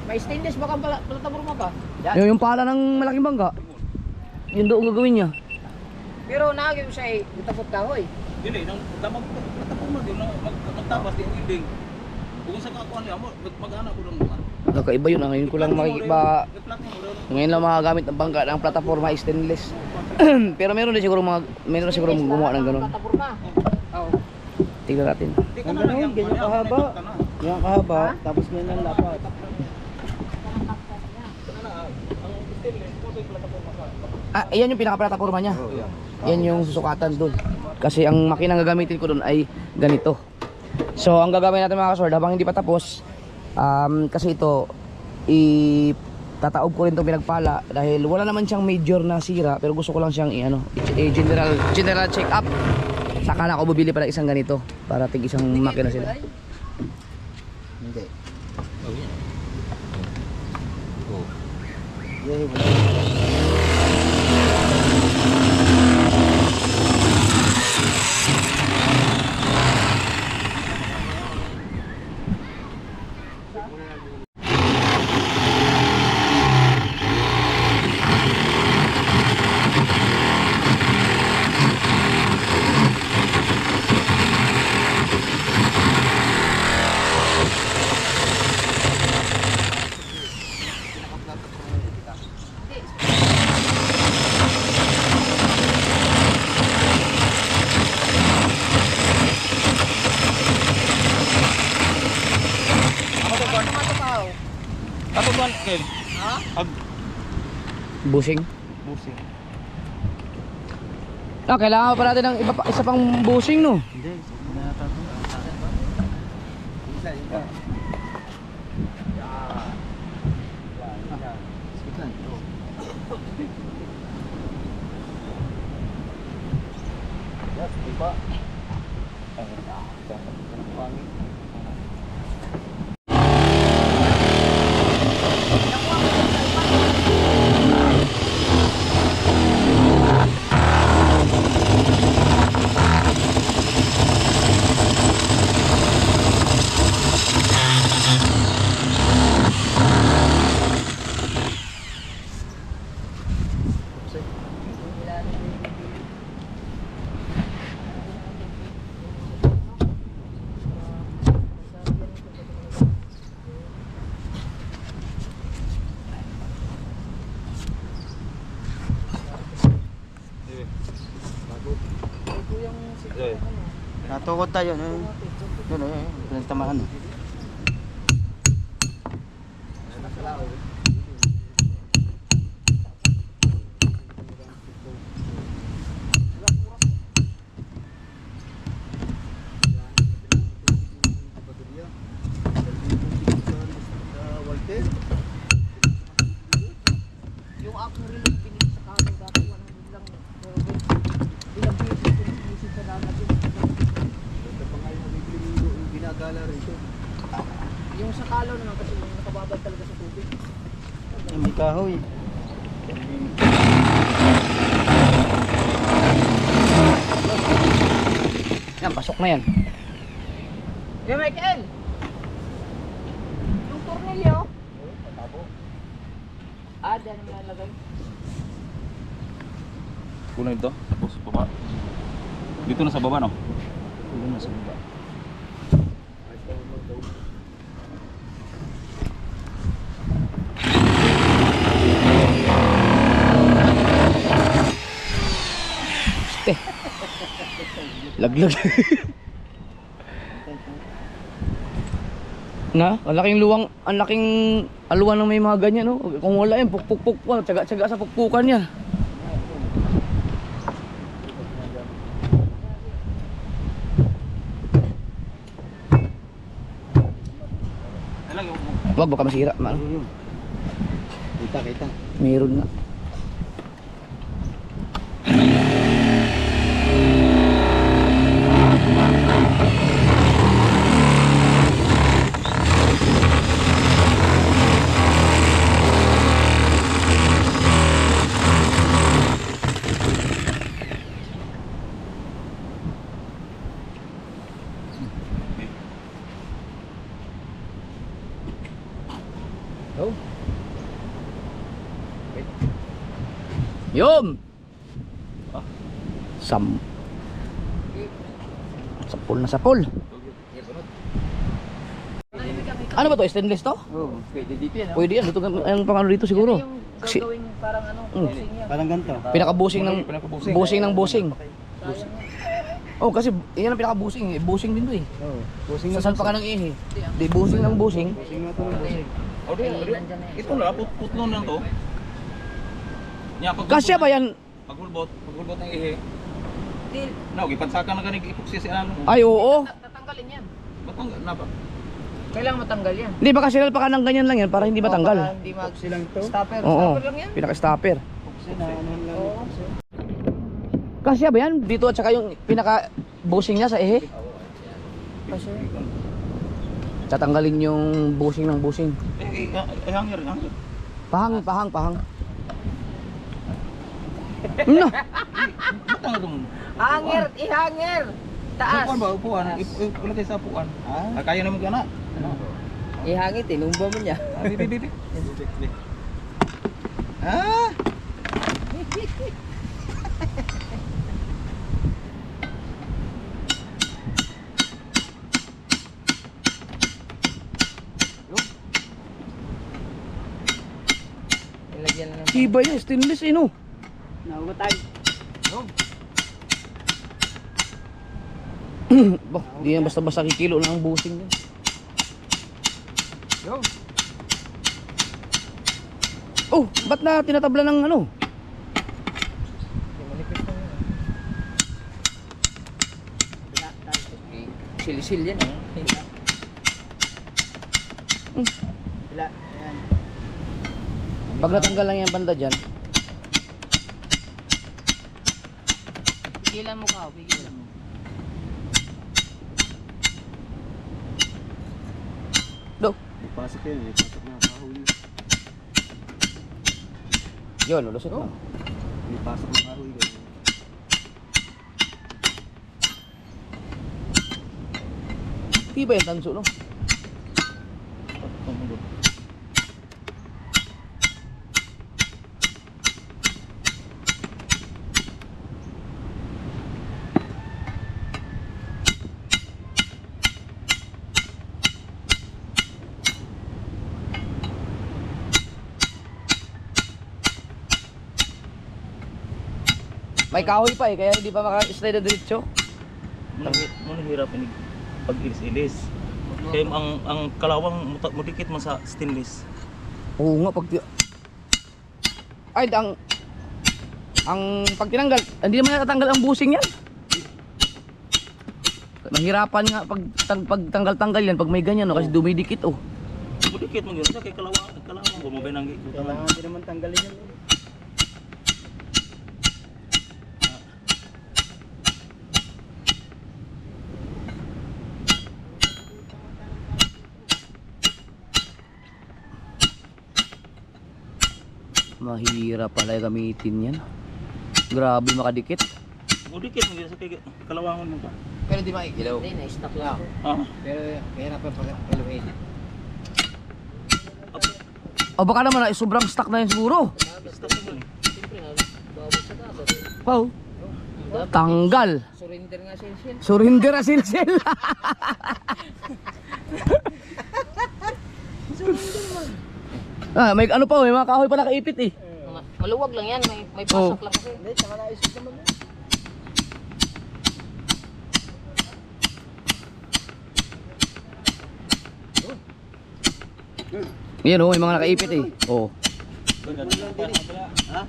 Speaker 5: May stainless ba kang plataforma pa?
Speaker 1: Yung pala ng malaking bangka. Yun doon ang gagawin niya.
Speaker 5: Pero nagawin siya itapot kahoy.
Speaker 4: Dili nang damag plataporma din magtabas di building. Kung sa kakuan niya mo mag-ana ko lang.
Speaker 1: Nakaiba yun. Ngayon ko lang makikita. Ngayon lang makagamit ng bangka ng plataforma stainless. Pero meron din siguro gumawa ng ganun.
Speaker 5: Plataforma. Oo.
Speaker 1: Tingnan natin.
Speaker 3: Ang ganun, ganyan kahaba. Ganyan kahaba, tapos ganyan ang lapat.
Speaker 1: Yan yung pinaka-plataforma niya. Yan yung susukatan doon. Kasi ang makina gagamitin ko doon ay ganito. So ang gagawin natin mga kasword, habang hindi pa tapos, kasi ito tataob ko rin itong pinagpala dahil wala naman siyang major na sira, pero gusto ko lang siyang general check up. Saka na ako bubili pala isang ganito para tig isang makina sila.
Speaker 3: Hindi.
Speaker 4: Katuban kel.
Speaker 5: Ha?
Speaker 4: Ag
Speaker 1: Busing.
Speaker 4: busing.
Speaker 1: Kailangan pa natin ng isa pang busing, no?
Speaker 3: Hindi. Natukot tayo. Yun eh. Pinagtamaan.
Speaker 5: rilong binili sa kalo dati 100 lang. Ilang piso yung binisip sa dagat yun.
Speaker 3: Ito pa nga yung nagbibili yung ginagala rito.
Speaker 5: Yung sa kalo naman kasi yung nakababad talaga sa tubig.
Speaker 3: Ay, may kahoy.
Speaker 1: Yan, pasok na yan.
Speaker 5: Yeah, Michael! Yung tornilyo? Ah, dyan ang lalagay.
Speaker 4: Kunin ito, tapos baba. Dito na sa baba, no?
Speaker 3: Ito na sa baba.
Speaker 1: Ste. Laglag. Na, ang laking luwang, ang laking aluwan ng may mga ganyan, no? Kung wala yan, pukpuk pa, tsaga-tsaga sa pukpukan niya.
Speaker 4: Alang yung
Speaker 1: Wag, baka masira.
Speaker 3: Kita, kita.
Speaker 1: Meron nga.
Speaker 3: Oh.
Speaker 1: Yun! Sapul na sapul. Ano ba to? Stainless to?
Speaker 3: Oh, pwede dito yan.
Speaker 1: Pwede yan. Ito ang pangano dito siguro.
Speaker 5: Ito yung
Speaker 1: Kasi
Speaker 5: gagawin parang ano, closing yan.
Speaker 3: Parang ganito.
Speaker 1: pinaka-busing ng busing ng busing.
Speaker 5: Sayang.
Speaker 1: Oh, kasi yan ang pinaka-busing eh. Busing din to eh.
Speaker 3: Oh, busing
Speaker 1: Sa salpa ka ng ihi. Di busing ng busing.
Speaker 3: Busing nga ito ng busing.
Speaker 4: O, di,
Speaker 5: Nandyan na yan.
Speaker 4: ito na, putlon lang to. Nya, pag
Speaker 1: Kasya ba yan?
Speaker 4: Paghulbot ng ihe.
Speaker 5: Til,
Speaker 4: No, gipansakan na ganig ipoxy si ano.
Speaker 1: Ay, oo.
Speaker 5: tatanggalin yan.
Speaker 4: Batang na ba?
Speaker 5: Kailangan matanggal yan.
Speaker 1: Hindi ba kasi pa ka ng ganyan lang yan para hindi matanggal.
Speaker 5: Baka hindi mag
Speaker 3: Boxy lang to.
Speaker 5: stopper.
Speaker 1: Oo.
Speaker 5: Stopper lang yan.
Speaker 1: Pinaka-stopper.
Speaker 3: Boxy na anuhan lang.
Speaker 5: Oo.
Speaker 1: Kasya ba yan? Dito at saka yung pinaka-busing niya sa ihi?
Speaker 5: Kasi
Speaker 1: Tatanggalin yung busing ng busing.
Speaker 4: Hanger.
Speaker 1: Pahang. No.
Speaker 4: Batang ito mo.
Speaker 5: hanger, ihanger. Taas.
Speaker 4: Upuan ba? Upuan. Ilagay sa upuan. Kaya naman ka na.
Speaker 5: Ihangit, tinumba mo niya.
Speaker 4: Di.
Speaker 5: Ilagyan na ng
Speaker 1: Iba yan, stainless eh no.
Speaker 3: Nahugatay.
Speaker 1: Bah, di yan basta-basta kikilo lang ang busing yan. Oh, ba't na tinatabla ng ano?
Speaker 5: sil-sil yan.
Speaker 3: Wala. Ayan.
Speaker 1: Pag natanggal lang yung banda dyan,
Speaker 5: Pigilan mo ka, pigilan mo.
Speaker 1: do.
Speaker 3: Ipasok yun. Ipasok na kahoy.
Speaker 1: Yun, lulusot na.
Speaker 3: Ipasok na kahoy.
Speaker 1: Iba yung tanso no. May kahoy pa eh, kaya hindi pa maka-slide na diretso.
Speaker 2: Hirap ini pag ilis-ilis. Kaya ang kalawang mudikit mo sa stainless.
Speaker 1: Oo nga, pag... Ay, ang pag tinanggal, hindi naman natatanggal ang busing yan. Mahirapan nga pag tanggal-tanggal yan, pag may ganyan, no, kasi dumidikit, oh.
Speaker 2: Mudikit mo yun, kaya kalawang mo ba nang
Speaker 3: Kailangan din naman tanggalin yun.
Speaker 1: mahirap pala gamitin yan. Grabe makadikit.
Speaker 2: Mudikit mo sa kay kalawangan mo ka.
Speaker 5: Pero di maigilaw. Hindi, na-stop lang.
Speaker 2: Ah.
Speaker 3: Pero mahirapan pag haluin.
Speaker 1: O baka naman sobrang stuck na yan siguro.
Speaker 2: Stop mo.
Speaker 5: Siyempre nga, bawal sa dapat.
Speaker 1: Wow. Tanggal.
Speaker 5: Surrender nga siya.
Speaker 1: Surrender na silsil. May ano pa, may mga kahoy pa nakaipit eh.
Speaker 5: Maluwag lang yan, may pasak lang kasi.
Speaker 3: Hindi, saka naisip naman yun.
Speaker 1: Yan oh, may mga nakaipit eh. Oh.
Speaker 3: Ha?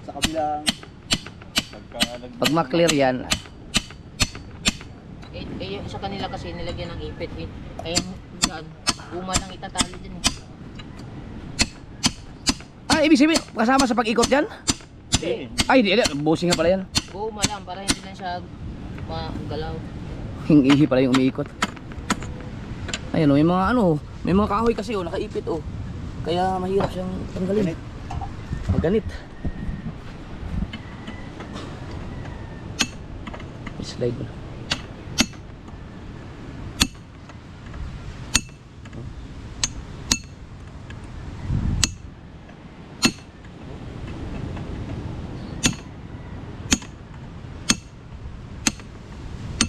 Speaker 3: Sa kabilang.
Speaker 1: Pag ma-clear yan,
Speaker 5: Yung sa kanila kasi nilagyan ng ipit eh. Ayun, yan. Guma lang itatali din eh.
Speaker 1: ibig sabihin, kasama sa pag-ikot yan?
Speaker 2: Hindi.
Speaker 1: Ay, di, bossing nga pala yan.
Speaker 5: Guma lang para hindi lang siya magalaw.
Speaker 1: Hingihi pala yung umiikot. Ayun oh, may mga ano, may mga kahoy kasi oh, nakaipit oh. Kaya mahirap siyang tanggalin. Maganit. Slide mo.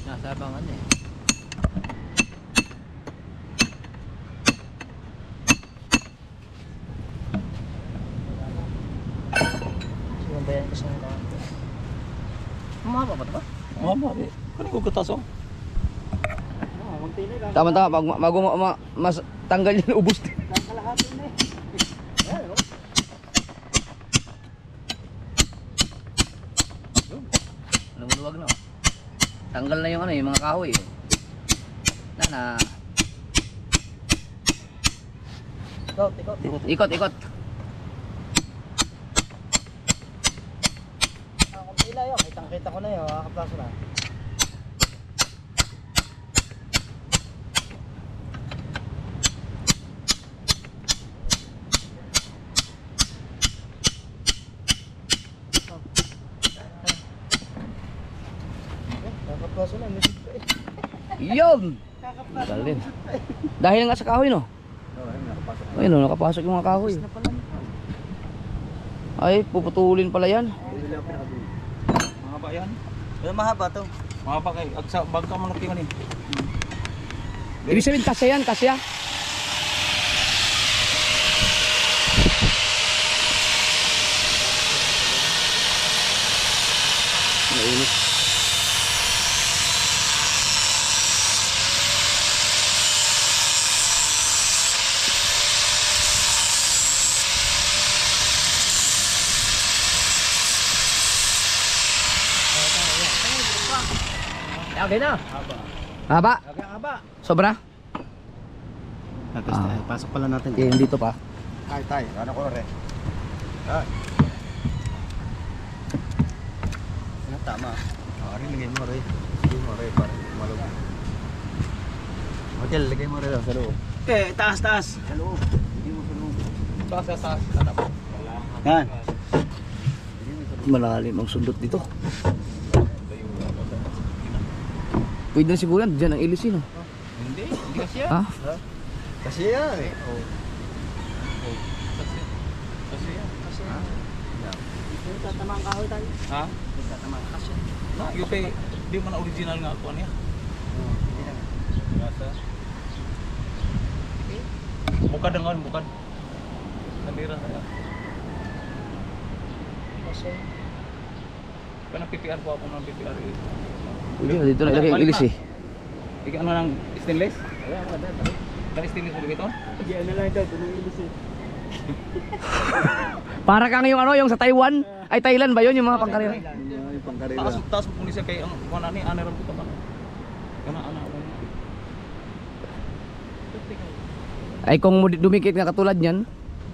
Speaker 5: Nasa abangan eh. Sino ba yan kasi ng kanto? Mahaba ba ito ba?
Speaker 2: Mama, kani ko katas oh.
Speaker 1: Tama-tama, pag mas tanggal yan, ubos din.
Speaker 3: Nakakalahatin na eh. Ayan, oh.
Speaker 1: Lumuluwag na oh. Tanggal na yung ano, yung mga kahoy oh. Na.
Speaker 3: Ikot.
Speaker 1: Ikot.
Speaker 3: Kung pila yun, kitang-kita ko na yun. Kakaplaso na. Kakaplaso na.
Speaker 1: Yun! Galing. Dahil nga sa kahoy no? Ayun no, nakapasok yung mga kahoy. Ay, puputulin pala yan.
Speaker 2: Mahaba yan.
Speaker 3: Pero mahaba to.
Speaker 2: Mahaba kay agsa bangka man natingan eh.
Speaker 1: Ibig sabihin kasya yan, kasya. Mainit.
Speaker 5: Okay na.
Speaker 1: Haba?
Speaker 3: Haba.
Speaker 1: Sobra?
Speaker 3: Pasok pala natin.
Speaker 1: Yan dito pa.
Speaker 3: Tay. Ano ko rin? Ah. Tama. Rin, lagay mo rin. Lagay mo rin para malubog. Hotel, lagay mo rin sa loob.
Speaker 2: Okay, taas.
Speaker 3: Sa loob. Lagay mo sa loob.
Speaker 2: Taas.
Speaker 3: Yan.
Speaker 1: Malalim ang sundot dito. Pwede na siguro yan, dyan ang ilisin no?
Speaker 2: Hindi kasi yan.
Speaker 1: Ha?
Speaker 3: Kasi yan eh.
Speaker 2: Kasi yan.
Speaker 3: Tatama ang kahoy tayo.
Speaker 2: Ha?
Speaker 3: Tatama ang kasi.
Speaker 2: Na, yung kay di man original nga ako niya. Basta. Bukad ang ngayon, bukad. Nandira na.
Speaker 5: Kasi,
Speaker 2: Kaya PPR po ako ng PPR.
Speaker 1: Pwede na, dito na ilagay ang ilis eh.
Speaker 2: Ikaw ano ng stainless?
Speaker 3: Ayan, mga dad.
Speaker 2: Kan stainless mo dito?
Speaker 3: Yan na lang ito. Tunong ilis eh.
Speaker 1: Para kang yung ano, yung sa Taiwan. Ay, Thailand ba yun, yung mga pangkarera?
Speaker 3: Yung pangkarera.
Speaker 2: Taas mo ni siya kay ang kuan ani ana ra ko ba? Ana.
Speaker 1: Ay, kung dumikit nga katulad niyan,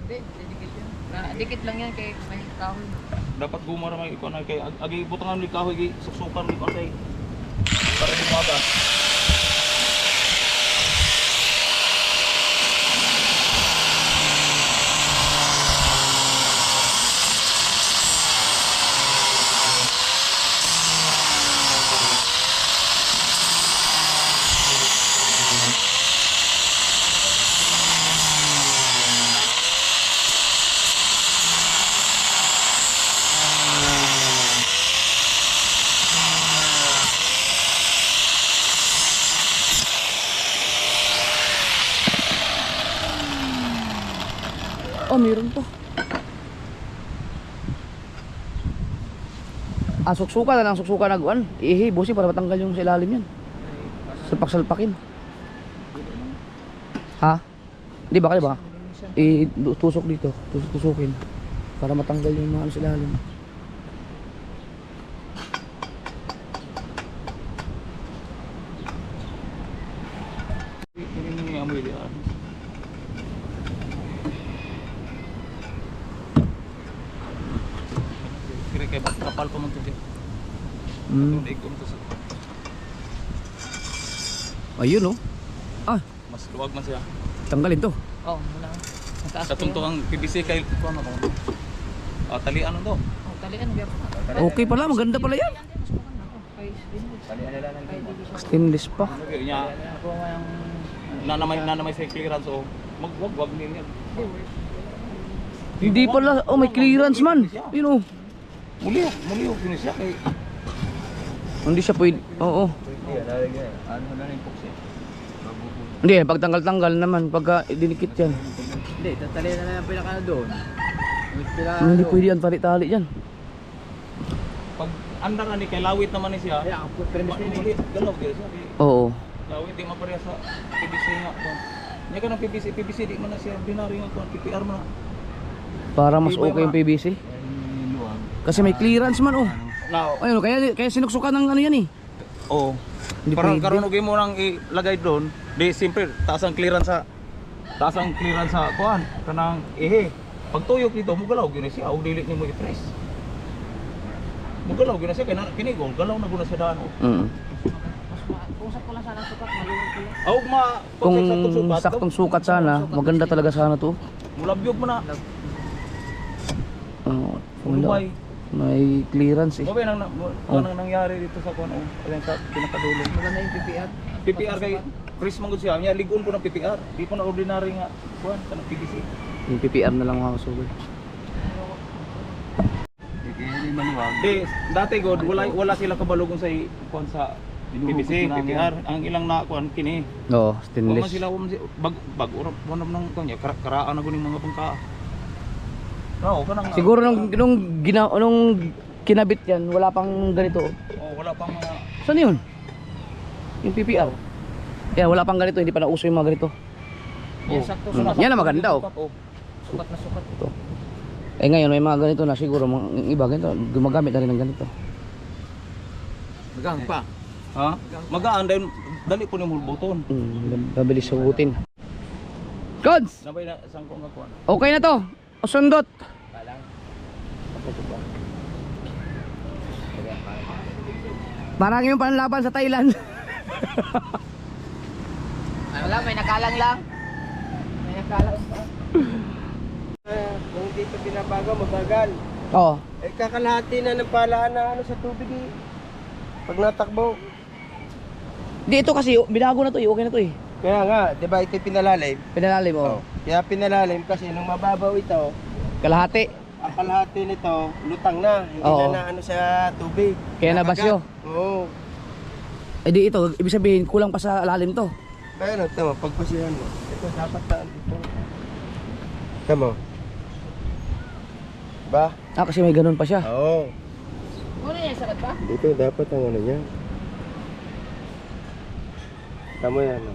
Speaker 5: hindi, dikit yan. Dikit lang yan kay may kahoy.
Speaker 2: Dapat gumara may ikaw na kay agi butangan ni kahoy gi suksukan ni kay para di maga.
Speaker 1: meron pa. Suksuka na lang, suksuka na guan. Ihi, busi para matanggal yung sa ilalim yan. Salpak-salpakin. Ha? Di ba kayo ba? Tusok dito, tusukin. Para matanggal yung mga ano sa ilalim.
Speaker 2: Ini amoy dia. Kira kayak kapal pa man to dia. Tunig ko to sa
Speaker 1: Ayun oh.
Speaker 2: mas luwag man siya.
Speaker 1: Tanggalin to.
Speaker 5: Oh, muna. Mataas
Speaker 2: Sa tungtong ang PVC kay ko ano to. Talian ano to?
Speaker 5: Oh, talian biya pa.
Speaker 1: Okay pala, maganda pala yan. Stainless pa.
Speaker 2: Ano niya?
Speaker 5: Ako ang
Speaker 2: Nanamay sa clearance o magwag niya.
Speaker 1: Hindi pala, oh may clearance man. Yun oh.
Speaker 2: Muliw yun siya kay
Speaker 1: Hindi siya pwede, oo. Hindi, pag tanggal-tanggal naman, pagka dinikit yan.
Speaker 3: Hindi, tatali na lang yung pinaka doon.
Speaker 1: Hindi pwede yan, tali-tali yan.
Speaker 2: pag andar ani kay lawit naman ni siya.
Speaker 3: Kaya ako premise
Speaker 2: Hindi galaw gyud siya.
Speaker 1: Oo.
Speaker 2: Lawit di mapareha sa PVC nga ko. Nya kanang PVC di man na siya binari nga ko PPR man.
Speaker 1: Para mas okay yung PVC. Kasi may clearance man oh.
Speaker 2: Now,
Speaker 1: Ayun, kaya sinuksukan ng ano yan eh.
Speaker 2: oh.
Speaker 1: Hindi
Speaker 2: Parang
Speaker 1: pwede.
Speaker 2: karon ugay mo nang ilagay doon, di simple taas ang clearance sa kuan kanang pag tuyok dito mo galaw gyud siya og dili nimo i-press. Mo galaw gyud siya kay kini galaw na guna sa daan.
Speaker 5: Usap ko lang sana ang sukat, maluwag ko lang.
Speaker 2: Aw ma
Speaker 1: Kung
Speaker 2: sukat,
Speaker 1: saktong sukat sana, maganda talaga sana to.
Speaker 2: mulabyog mo na.
Speaker 1: Oo.
Speaker 2: Umay.
Speaker 1: May clearance eh.
Speaker 2: Mo ba nang nangyari dito sa kuan alin sa pinakadulo.
Speaker 5: Maganda yung PPR.
Speaker 2: PPR kay Chris mangud siya, nya ligon ko ng PPR. Di ko na ordinary nga kuan kanang PVC.
Speaker 1: Yung PPR na lang mga kasugod.
Speaker 2: Di dati god wala sila kabalugon sa kuan sa PVC, PPR. Ang ilang na kuan kini.
Speaker 1: Oo,
Speaker 2: Wala man
Speaker 1: stainless.
Speaker 2: sila bag urap nang kuan ya karaan na guning mga pangka. Oo, kanang
Speaker 1: Siguro nung kinabit yan, wala pang ganito.
Speaker 2: wala pang mga
Speaker 1: Saan yun? Yung PPR. Yan, wala pang ganito, hindi pa nauso yung mga ganito.
Speaker 5: Yan, sakto
Speaker 1: Yan na maganda oh.
Speaker 5: Sukat na sukat.
Speaker 1: Ito. Eh ngayon may mga ganito na siguro yung iba ganito, gumagamit na rin ng ganito.
Speaker 3: Magang pa.
Speaker 2: ha? Magaan dali po ni buton.
Speaker 1: Mabilis sugutin. Cods!
Speaker 2: Nabay na sangko nga kuan.
Speaker 1: Okay na to. O sundot. Parang yung panlaban sa Thailand.
Speaker 5: Ano lang, may nakalang lang. May nakalang pa.
Speaker 3: Kung dito pinabago, mabagal.
Speaker 1: Oo.
Speaker 3: Eh kakalahati na ng palaan na ano sa tubig eh. Pag natakbo.
Speaker 1: Di ito kasi binago na to eh. Okay na to eh.
Speaker 3: Kaya nga, di ba ito pinalalim?
Speaker 1: Pinalalim oh.
Speaker 3: Kaya pinalalim kasi nung mababaw ito,
Speaker 1: Kalahati.
Speaker 3: ang kalahati nito, lutang na. Hindi
Speaker 1: Oo.
Speaker 3: na ano sa tubig.
Speaker 1: Kaya nabasyo.
Speaker 3: Oo.
Speaker 1: Eh di ito, ibig sabihin kulang pa sa lalim to.
Speaker 3: Kaya ano, tama, pagpasihan mo. Ito dapat na ito. Tama. Ba?
Speaker 1: Kasi may ganun pa siya.
Speaker 3: Oo.
Speaker 5: Ano yan, sakat ba?
Speaker 3: Dito dapat ang ano niya. Tama yan. No?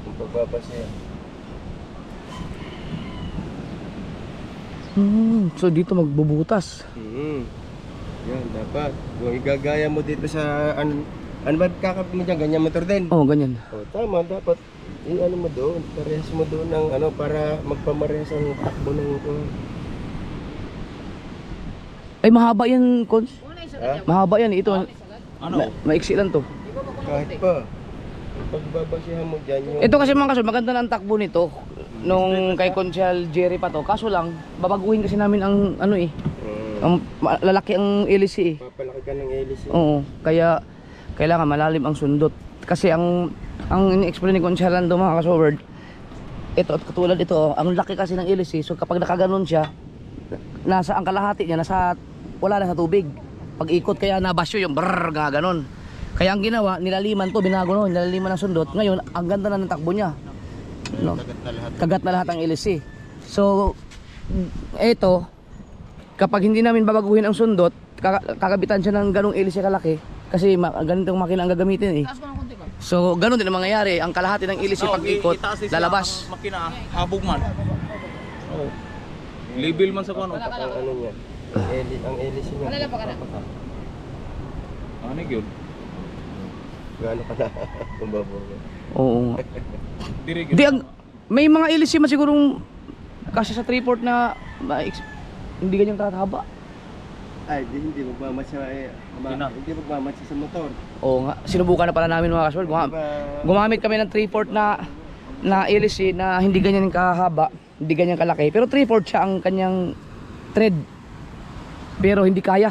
Speaker 3: Kung pagbabasihan.
Speaker 1: So dito magbubutas.
Speaker 3: Yan, dapat. Kung igagaya mo dito sa ano ba kakapit mo dyan? Ganyan motor din.
Speaker 1: Oh, ganyan.
Speaker 3: Oh, tama, dapat i-ano mo doon, parehas mo doon ng ano para magpamarehas ang takbo ng
Speaker 1: Ay mahaba yan, Cons.
Speaker 5: Ano yung sakat niya?
Speaker 1: Mahaba yan ito.
Speaker 2: Ano?
Speaker 1: Maiksi lang to.
Speaker 5: Di ba ba
Speaker 3: kahit pa. Pagbabasihan mo dyan yung...
Speaker 1: Ito kasi mga kaso, maganda na ang takbo nito. Nung kay Conchal Jerry pa to. Kaso lang, babaguhin kasi namin ang ano eh. Ang lalaki ang LC eh.
Speaker 3: Papalaki ka ng hélice.
Speaker 1: Oo, kaya kailangan malalim ang sundot. Kasi ang ini-explain ni Conchalan do mga kasoward, ito at katulad ito, ang laki kasi ng LC. So kapag nakaganon siya, nasa ang kalahati niya, wala na sa tubig. Pag ikot kaya nabasyo yung brrrr, gaganon. Kaya ang ginawa, nilaliman to, binago no, nilaliman ng sundot. Ngayon, ang ganda na ng takbo niya. No? Kagat na lahat ang LC. So, eto, kapag hindi namin babaguhin ang sundot, kakabitan siya ng ganong ilis kalaki. Kasi ganitong makina ang gagamitin eh.
Speaker 5: Taas ko ng konti ko.
Speaker 1: So, ganun din ang mangyayari. Ang kalahati ng ilis pag-ikot, lalabas.
Speaker 2: Ang makina, habog man. Oo. Level man sa kuno.
Speaker 5: Wala ka na.
Speaker 6: Ano niya? Ang hélice niya.
Speaker 5: Wala pa ka na.
Speaker 2: Ano yun?
Speaker 6: Gaano ka na? Kumbabor niya.
Speaker 1: Oo nga.
Speaker 2: Diri
Speaker 1: Di, may mga ilis man sigurong kasi sa 3/4 na hindi ganyan kataba.
Speaker 6: Ay, hindi magmamatch sa hindi magmamatch sa motor.
Speaker 1: Oo nga, sinubukan na pala namin mga kaswal. Gumamit kami ng 3/4 na ilis na hindi ganyan kahaba, hindi ganyan kalaki. Pero 3/4 siya ang kanyang tread. Pero hindi kaya.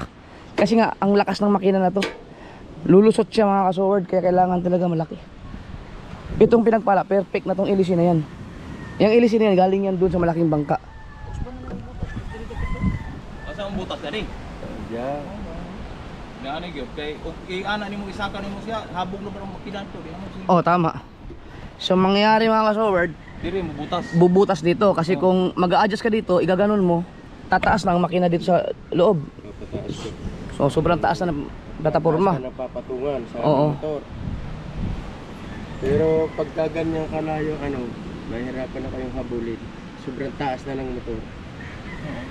Speaker 1: Kasi nga, ang lakas ng makina na to. Lulusot siya mga kasword, kaya kailangan talaga malaki. Itong pinagpala, perfect na tong ilis na yan. Yung ilis na yan, galing yan dun sa malaking bangka.
Speaker 2: Asa ang butas dali?
Speaker 6: Yeah.
Speaker 2: Na ano yun? Kay ana nimo isaka nimo siya, habog na ba ang makina to? Di ano siya.
Speaker 1: Oh, tama. So, mangyayari mga kasword,
Speaker 2: Diri mo butas.
Speaker 1: bubutas dito. Kasi kung mag-a-adjust ka dito, igaganon mo, tataas na ang makina dito sa loob.
Speaker 6: Papataas ko.
Speaker 1: So, sobrang taas na ng plataforma.
Speaker 6: Taas na napapatungan sa
Speaker 1: Oo.
Speaker 6: motor. Pero pagka ganyan kalayo, mahirapan na kayong habulin. Sobrang taas na ng motor.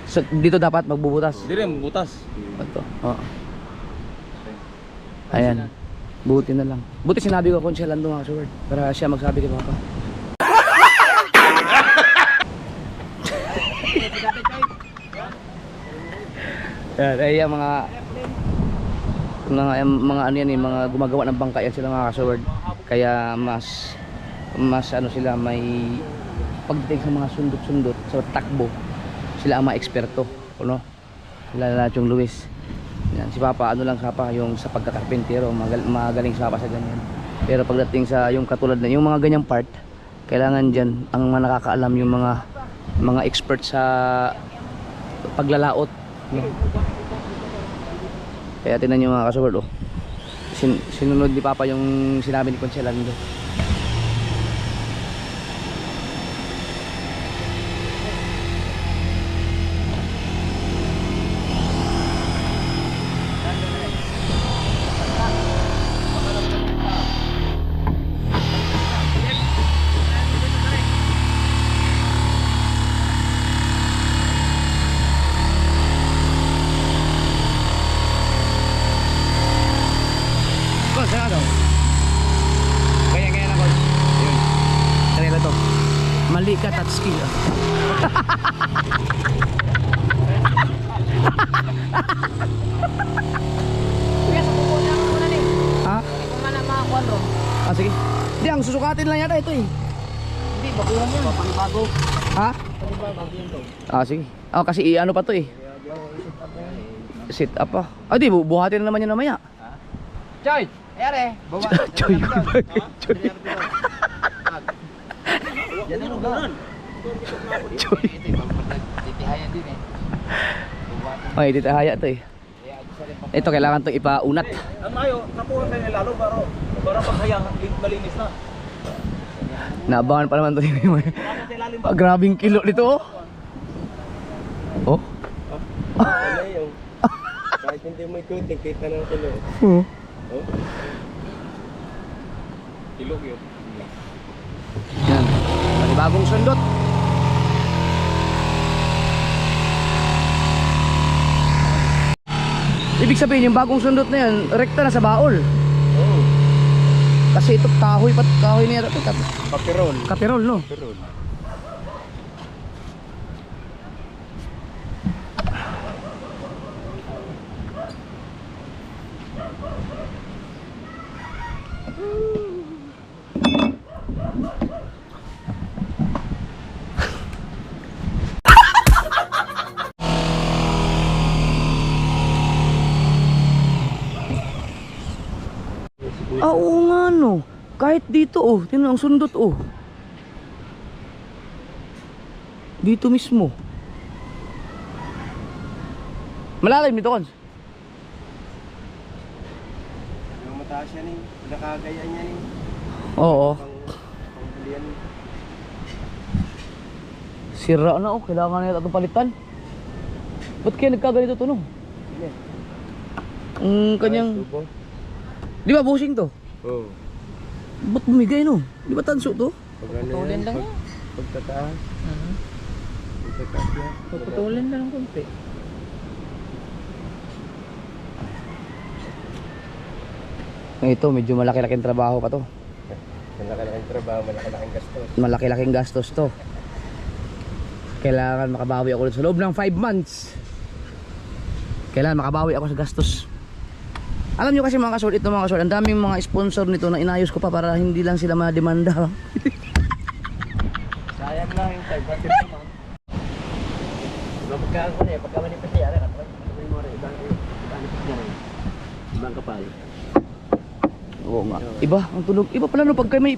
Speaker 1: So, dito dapat magbubutas.
Speaker 2: Diri mo butas.
Speaker 1: Ito. Oo. Ayan. Buti na lang. Buti sinabi ko kung siya lang doon mga kasword. Para siya magsabi kay Papa. Yan, ay yung mga ano yan, mga gumagawa ng bangka yan sila mga kasword. Kaya mas ano sila, may pagdating sa mga sundot-sundot sa takbo, sila ang mga eksperto, ano? Sila na yung Luis. Yan, si Papa ano lang Papa yung sa pagkakarpentero, magaling si Papa sa ganyan. Pero pagdating sa yung katulad na yung mga ganyang part, kailangan diyan ang mga nakakaalam yung mga expert sa paglalaot, no? Kaya tingnan niyo mga kasword, oh. Sinunod ni Papa yung sinabi ni Conselando. Conselando. Ganyan ako. Yun. Kanila to. Mali ka Tatsuki.
Speaker 5: Kuya, sa kuko na ako na rin.
Speaker 1: Ha?
Speaker 5: Hindi ko man na makakuha doon.
Speaker 1: Ah, sige. Hindi, ang susukatin lang yata ito eh.
Speaker 5: Hindi, baguhan yun. Panibago.
Speaker 1: Ha?
Speaker 5: Panibago yun to.
Speaker 1: Ah, sige. Oh, kasi ano pa to eh. Sit up pa. Ah, di, buhatin na naman yan mamaya.
Speaker 5: Choy! Ere!
Speaker 1: Choy.
Speaker 5: Yan ang lugar.
Speaker 1: Choy.
Speaker 5: Ito yung titihayan din eh.
Speaker 1: Ay, dito haya to eh. Ito, kailangan to ipaunat.
Speaker 2: Ang mayo, kapuha kayo lalo para paghayang malinis na.
Speaker 1: Naabangan pa naman to. Ah, grabing kilo nito oh. Oh?
Speaker 6: Ano yung kahit hindi mo ikutin, kita ng kilo.
Speaker 1: Oh.
Speaker 6: Oh?
Speaker 2: Kilog yun.
Speaker 1: Yan. Bagong sundot. Ibig sabihin yung bagong sundot na yan, rekta na sa baol.
Speaker 6: Oo.
Speaker 1: Kasi ito kahoy niya ito.
Speaker 6: Papirol.
Speaker 1: Kapirol no.
Speaker 6: Papirol.
Speaker 1: Ah, oo nga no. Kahit dito oh, tingnan ang sundot oh. Dito mismo. Malalim dito Cons.
Speaker 6: Yung mataas yan eh. Nakagayaan yan eh.
Speaker 1: Oo.
Speaker 6: Panghulian.
Speaker 1: Sira na oh, kailangan na itong palitan. Ba't kaya nagkaganito to no? Ang kanyang...
Speaker 6: Tubo?
Speaker 1: Di ba bushing to?
Speaker 6: Oo.
Speaker 1: Ba't bumigay no? Di ba tanso to?
Speaker 6: Pag ano
Speaker 5: Putulin
Speaker 6: yan,
Speaker 5: lang
Speaker 6: pag-
Speaker 5: yan.
Speaker 6: Pagtataas. Pagtataas yan.
Speaker 5: Puputulin lang ng konti.
Speaker 1: Ito, medyo malaki-laking trabaho pa to.
Speaker 6: Malaki-laking trabaho, malaki-laking gastos.
Speaker 1: Malaki-laking gastos to. Kailangan makabawi ako sa loob ng 5 months. Kailangan makabawi ako sa gastos. Alam nyo kasi mga kasol, ito mga kasol, ang daming mga sponsor nito na inayos ko pa para hindi lang sila mademanda.
Speaker 6: Sayang lang yung 500 naman. Magkaan ko na eh, pagka manipis niya, kapag mo rin, ibang manipis niya rin. Ibang kapal.
Speaker 1: Oo nga. Iba ang tunog. Iba pala no pagka may...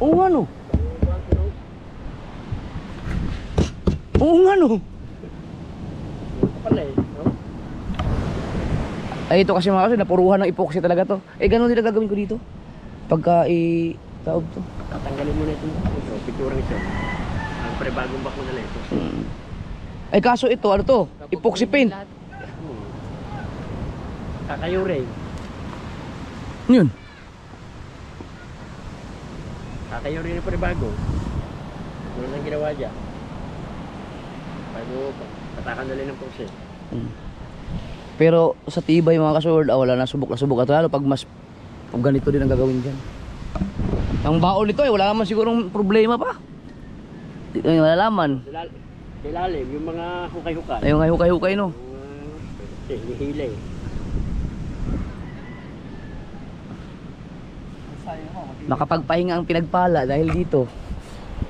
Speaker 1: Oo nga no. Oo nga no.
Speaker 6: Kapal eh, no?
Speaker 1: Ay ito kasi mga kasol, napuruhan ng epoxy talaga to. Eh ganun din ang gagawin ko dito. Pagka taob to.
Speaker 6: Tatanggalin mo na ito. Ito, picture ito. Ang pre-bagong bako na lang ito.
Speaker 1: Ay kaso ito, ano to? Epoxy paint.
Speaker 6: Kakayuri.
Speaker 1: Ano yun?
Speaker 6: Kakayuri na pre-bago. Ano lang ginawa dyan? Bago patakan na lang ng process.
Speaker 1: Pero sa tibay mga kasol, wala na subok. At lalo pag ganito din ang gagawin dyan. Ang baon nito wala naman sigurong problema pa. Di ko malalaman.
Speaker 6: Ilalim, yung mga hukay-hukay.
Speaker 1: Ay, yung hukay-hukay no.
Speaker 6: Hihila eh.
Speaker 1: Makapagpahinga ang pinagpala dahil dito.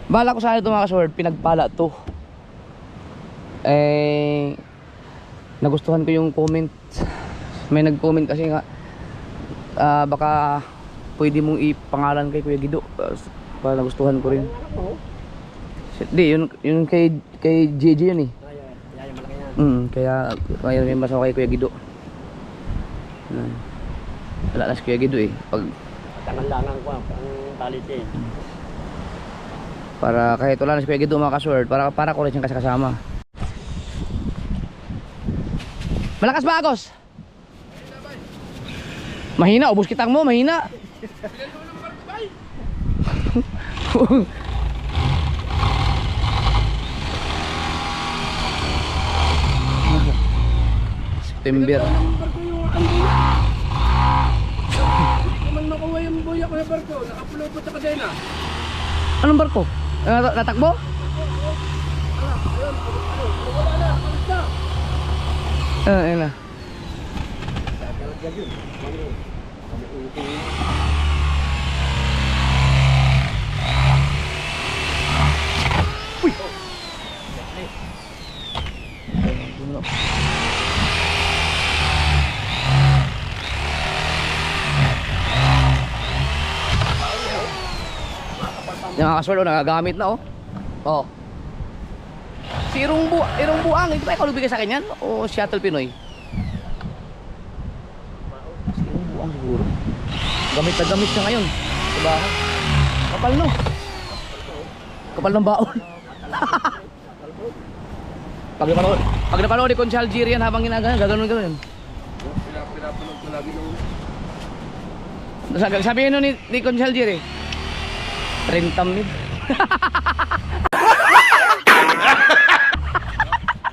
Speaker 1: Bala ko sana ito mga kasol, pinagpala to. Eh, nagustuhan ko yung comment. May nag-comment kasi nga baka pwede mong ipangalan kay Kuya Guido. Para nagustuhan ko rin. Hindi, yun kay JJ yun eh.
Speaker 6: Kaya malaki yan.
Speaker 1: Kaya may masama kay Kuya Guido. Wala na si Kuya Guido eh. Pag
Speaker 6: Tangan-langan ko ang talit eh.
Speaker 1: para kahit wala na si Kuya Guido mga kasword, para ko rin siyang kasama. Malakas ba Agos? Mahina, ubos kitang mo, mahina. September.
Speaker 3: Naman makuha yung buya ko sa barko, nakapulog pa sa kadena.
Speaker 1: Anong barko? Natakbo? Ayun na. Yung mga kaswalo, nagagamit na oh. Oh. Si Irong Buang, ito ba ikaw nagbigay sa akin yan? O Shuttle Pinoy? Si Irong Buang siguro. Gamit na gamit siya ngayon. Diba? Kapal no? Kapal ng baon. Pag napanood ni Conchal Jiri yan habang ginagawa, gagano'n.
Speaker 6: Pinapanood ko lagi nung...
Speaker 1: Sabihin nun ni Conchal Jiri, 30 mil.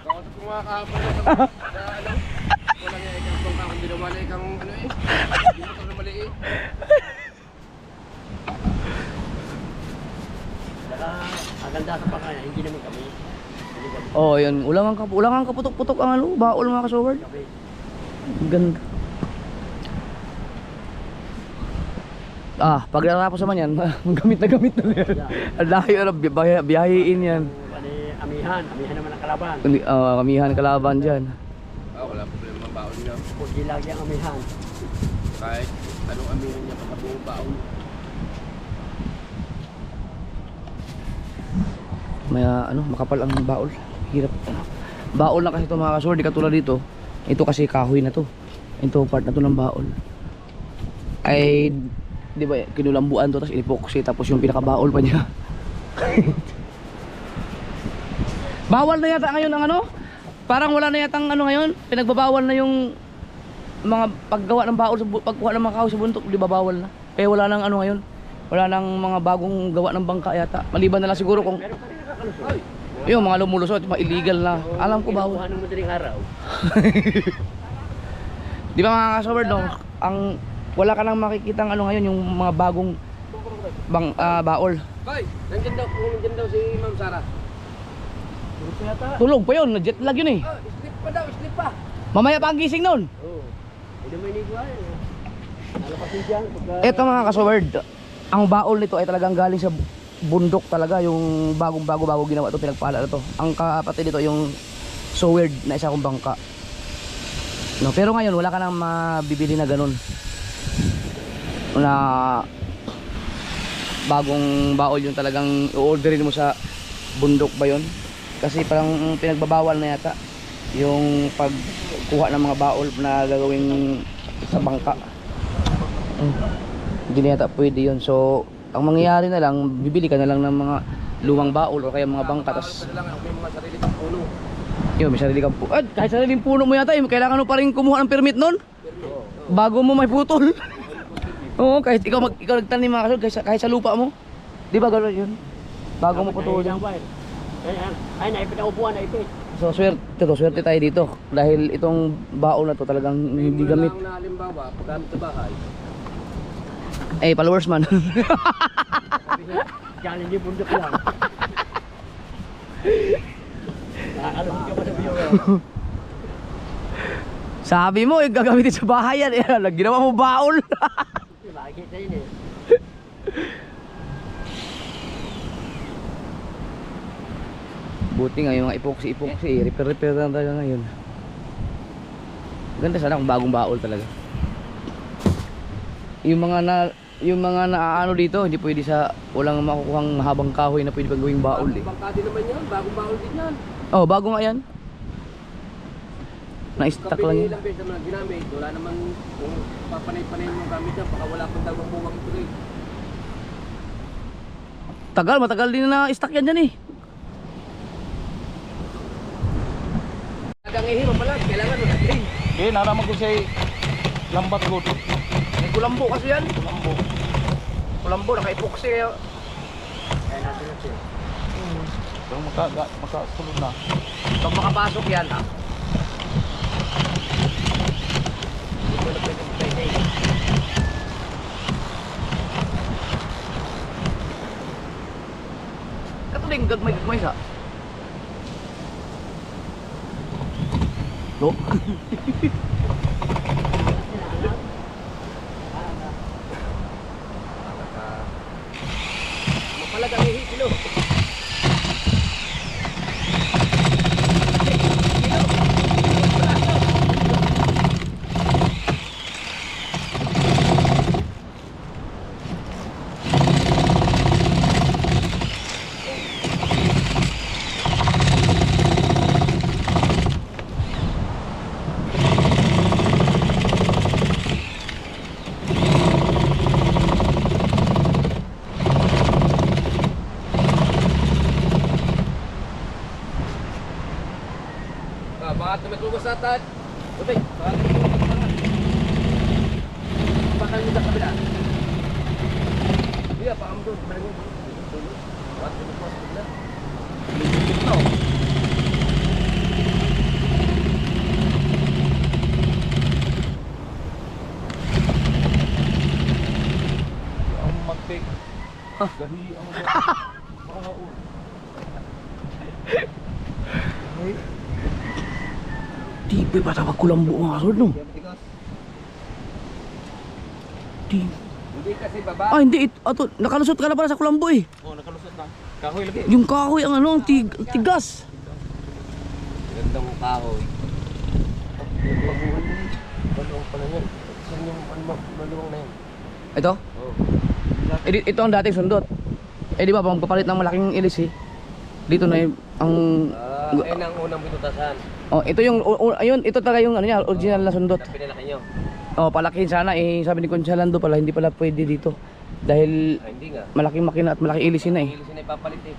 Speaker 6: Kausap ko mga kahapon na ano, walang ikang kung kakong dinawala ikang ano eh. Hindi mo ito na mali eh. Saka, ang ganda sa pakaya, hindi naman kami.
Speaker 1: Oh, yun. Ulang ang kaputok-putok ang ano, baol mga kasoward. Ganda. Pag natapos naman yan, gamit na yan. Ang layo na, biyahiin yan.
Speaker 6: Amihan naman ang kalaban.
Speaker 1: Kamihan kalaban dyan.
Speaker 6: Wala problema ang baon niya. Puti lagi ang amihan. Kahit anong amihan niya pagkabuong baon.
Speaker 1: May makapal ang baol. Hirap. Baol na kasi ito mga kasword, di katulad dito. Ito kasi kahoy na to. Ito part na to ng baol. Ay, di ba, kinulambuan to, tapos inipoxy, tapos yung pinakabaol pa niya. Bawal na yata ngayon ang ano? Parang wala na yata ang ano ngayon. Pinagbabawal na yung mga paggawa ng baon, pagkuha ng mga kahoy sa bundok, di ba bawal na? Kaya wala nang ano ngayon. Wala nang mga bagong gawa ng bangka yata. Maliban na lang siguro kung
Speaker 6: Meron pa rin nakakalusot.
Speaker 1: yung mga lumulusot, mga illegal na. Alam ko bawal.
Speaker 6: Kinukuha ng madaling araw.
Speaker 1: Di ba mga kasober, no? Wala ka nang makikitang ano ngayon, yung mga bagong baol.
Speaker 5: Bay, nandiyan daw si Ma'am Sara.
Speaker 1: Tulog pa yun, jet lag yun eh.
Speaker 5: Sleep pa daw, sleep pa.
Speaker 1: Mamaya pa ang gising nun.
Speaker 6: Oo. Hindi naman iniguan. Nalapasin dyan.
Speaker 1: Eto mga kasober, ang baol nito ay talagang galing sa bundok talaga, yung bago ginawa ito, pinagpala na to. Ang kapatid nito yung so weird na isa kong bangka. No, pero ngayon wala ka nang mabibili na ganun. Na bagong baol yung talagang i-orderin mo sa bundok ba yun? Kasi parang pinagbabawal na yata yung pagkuha ng mga baol na gagawin sa bangka. Hindi na yata pwede yun. So ang mangyayari na lang, bibili ka na lang ng mga lumang baol o kaya mga bangka, tas yun, may sarili kang puno. Kahit sariling puno mo yata, kailangan mo pa rin kumuha ng permit nun bago mo may putol. Oo, kahit ikaw nagtanim mga kasunod, kahit sa lupa mo, di ba gano'n yun? Bago mo putulin.
Speaker 6: Ay, naipit ako upuan, naipit.
Speaker 1: So swerte tayo dito dahil itong baol na to talagang hindi gamit.
Speaker 5: Ang halimbawa, paggamit sa bahay.
Speaker 1: Eh, followers man.
Speaker 6: Challenge yung bundok lang. Nakakalusot ka pa sa video.
Speaker 1: Sabi mo, gagamitin sa bahay yan. Ginawa mo baol.
Speaker 6: Makikita yun eh.
Speaker 1: Buti nga yung mga epoxy, repair na talaga ngayon. Ganda sana kung bagong baol talaga. Yung mga naaano dito, hindi pwede sa walang makukuhang mahabang kahoy na pwede pang gawing baol eh.
Speaker 5: Bangka din naman yan, bagong baol din yan.
Speaker 1: Oh, bago nga yan. Na-stock lang yan.
Speaker 5: Ilang beses naman ginamit, wala naman kung papanay-panay mo gamit yan, baka wala pang dalawang buwag ito rin.
Speaker 1: Matagal din na stock yan dyan eh.
Speaker 5: Nagang ihim pala, kailangan mo natin.
Speaker 2: Eh, naraman ko siya lambat ko to.
Speaker 1: May kulambo kasi yan.
Speaker 2: Lambo.
Speaker 1: Kulambo, naka-epoxy kaya.
Speaker 6: Kaya natin na siya.
Speaker 2: Pero makasulod na.
Speaker 1: Pag makapasok yan ha. Katuling gagmay sa. No?
Speaker 5: Mapalagang ihim, kilo. Bakit na may kumasatan? Utoy, bakit na may kumasatan? Bakit mo sa kabila? Iya, paam doon. Bakit mo sa kabila?
Speaker 2: Ang magtik. Gahi ang baon.
Speaker 1: Di ba tawag kulambo mga kasunod no? Di.
Speaker 5: Hindi kasi baba.
Speaker 1: Ah hindi, ato, nakalusot ka na pala sa kulambo eh.
Speaker 2: Oh, nakalusot na. Kahoy lagi.
Speaker 1: Yung kahoy ang ano, ang tigas.
Speaker 5: Gandang kahoy.
Speaker 6: Maluwang pala yan. Saan yung maluwang na yan?
Speaker 1: Ito? Ito ang dating sundot. Eh di ba pag papalit ng malaking ilis eh. Dito na yung ang
Speaker 5: Ayun ang unang pinutasan.
Speaker 1: oh, ito yung ayun, ito talaga yung ano niya, original na sundot.
Speaker 5: Na pinalaki nyo.
Speaker 1: Oh, palakihin sana eh. Sabi ni Consalando pala hindi pala pwede dito. Dahil
Speaker 5: Ay, hindi nga.
Speaker 1: malaking makina at malaking ilisin na eh.
Speaker 5: Ilisin na ipapalit eh.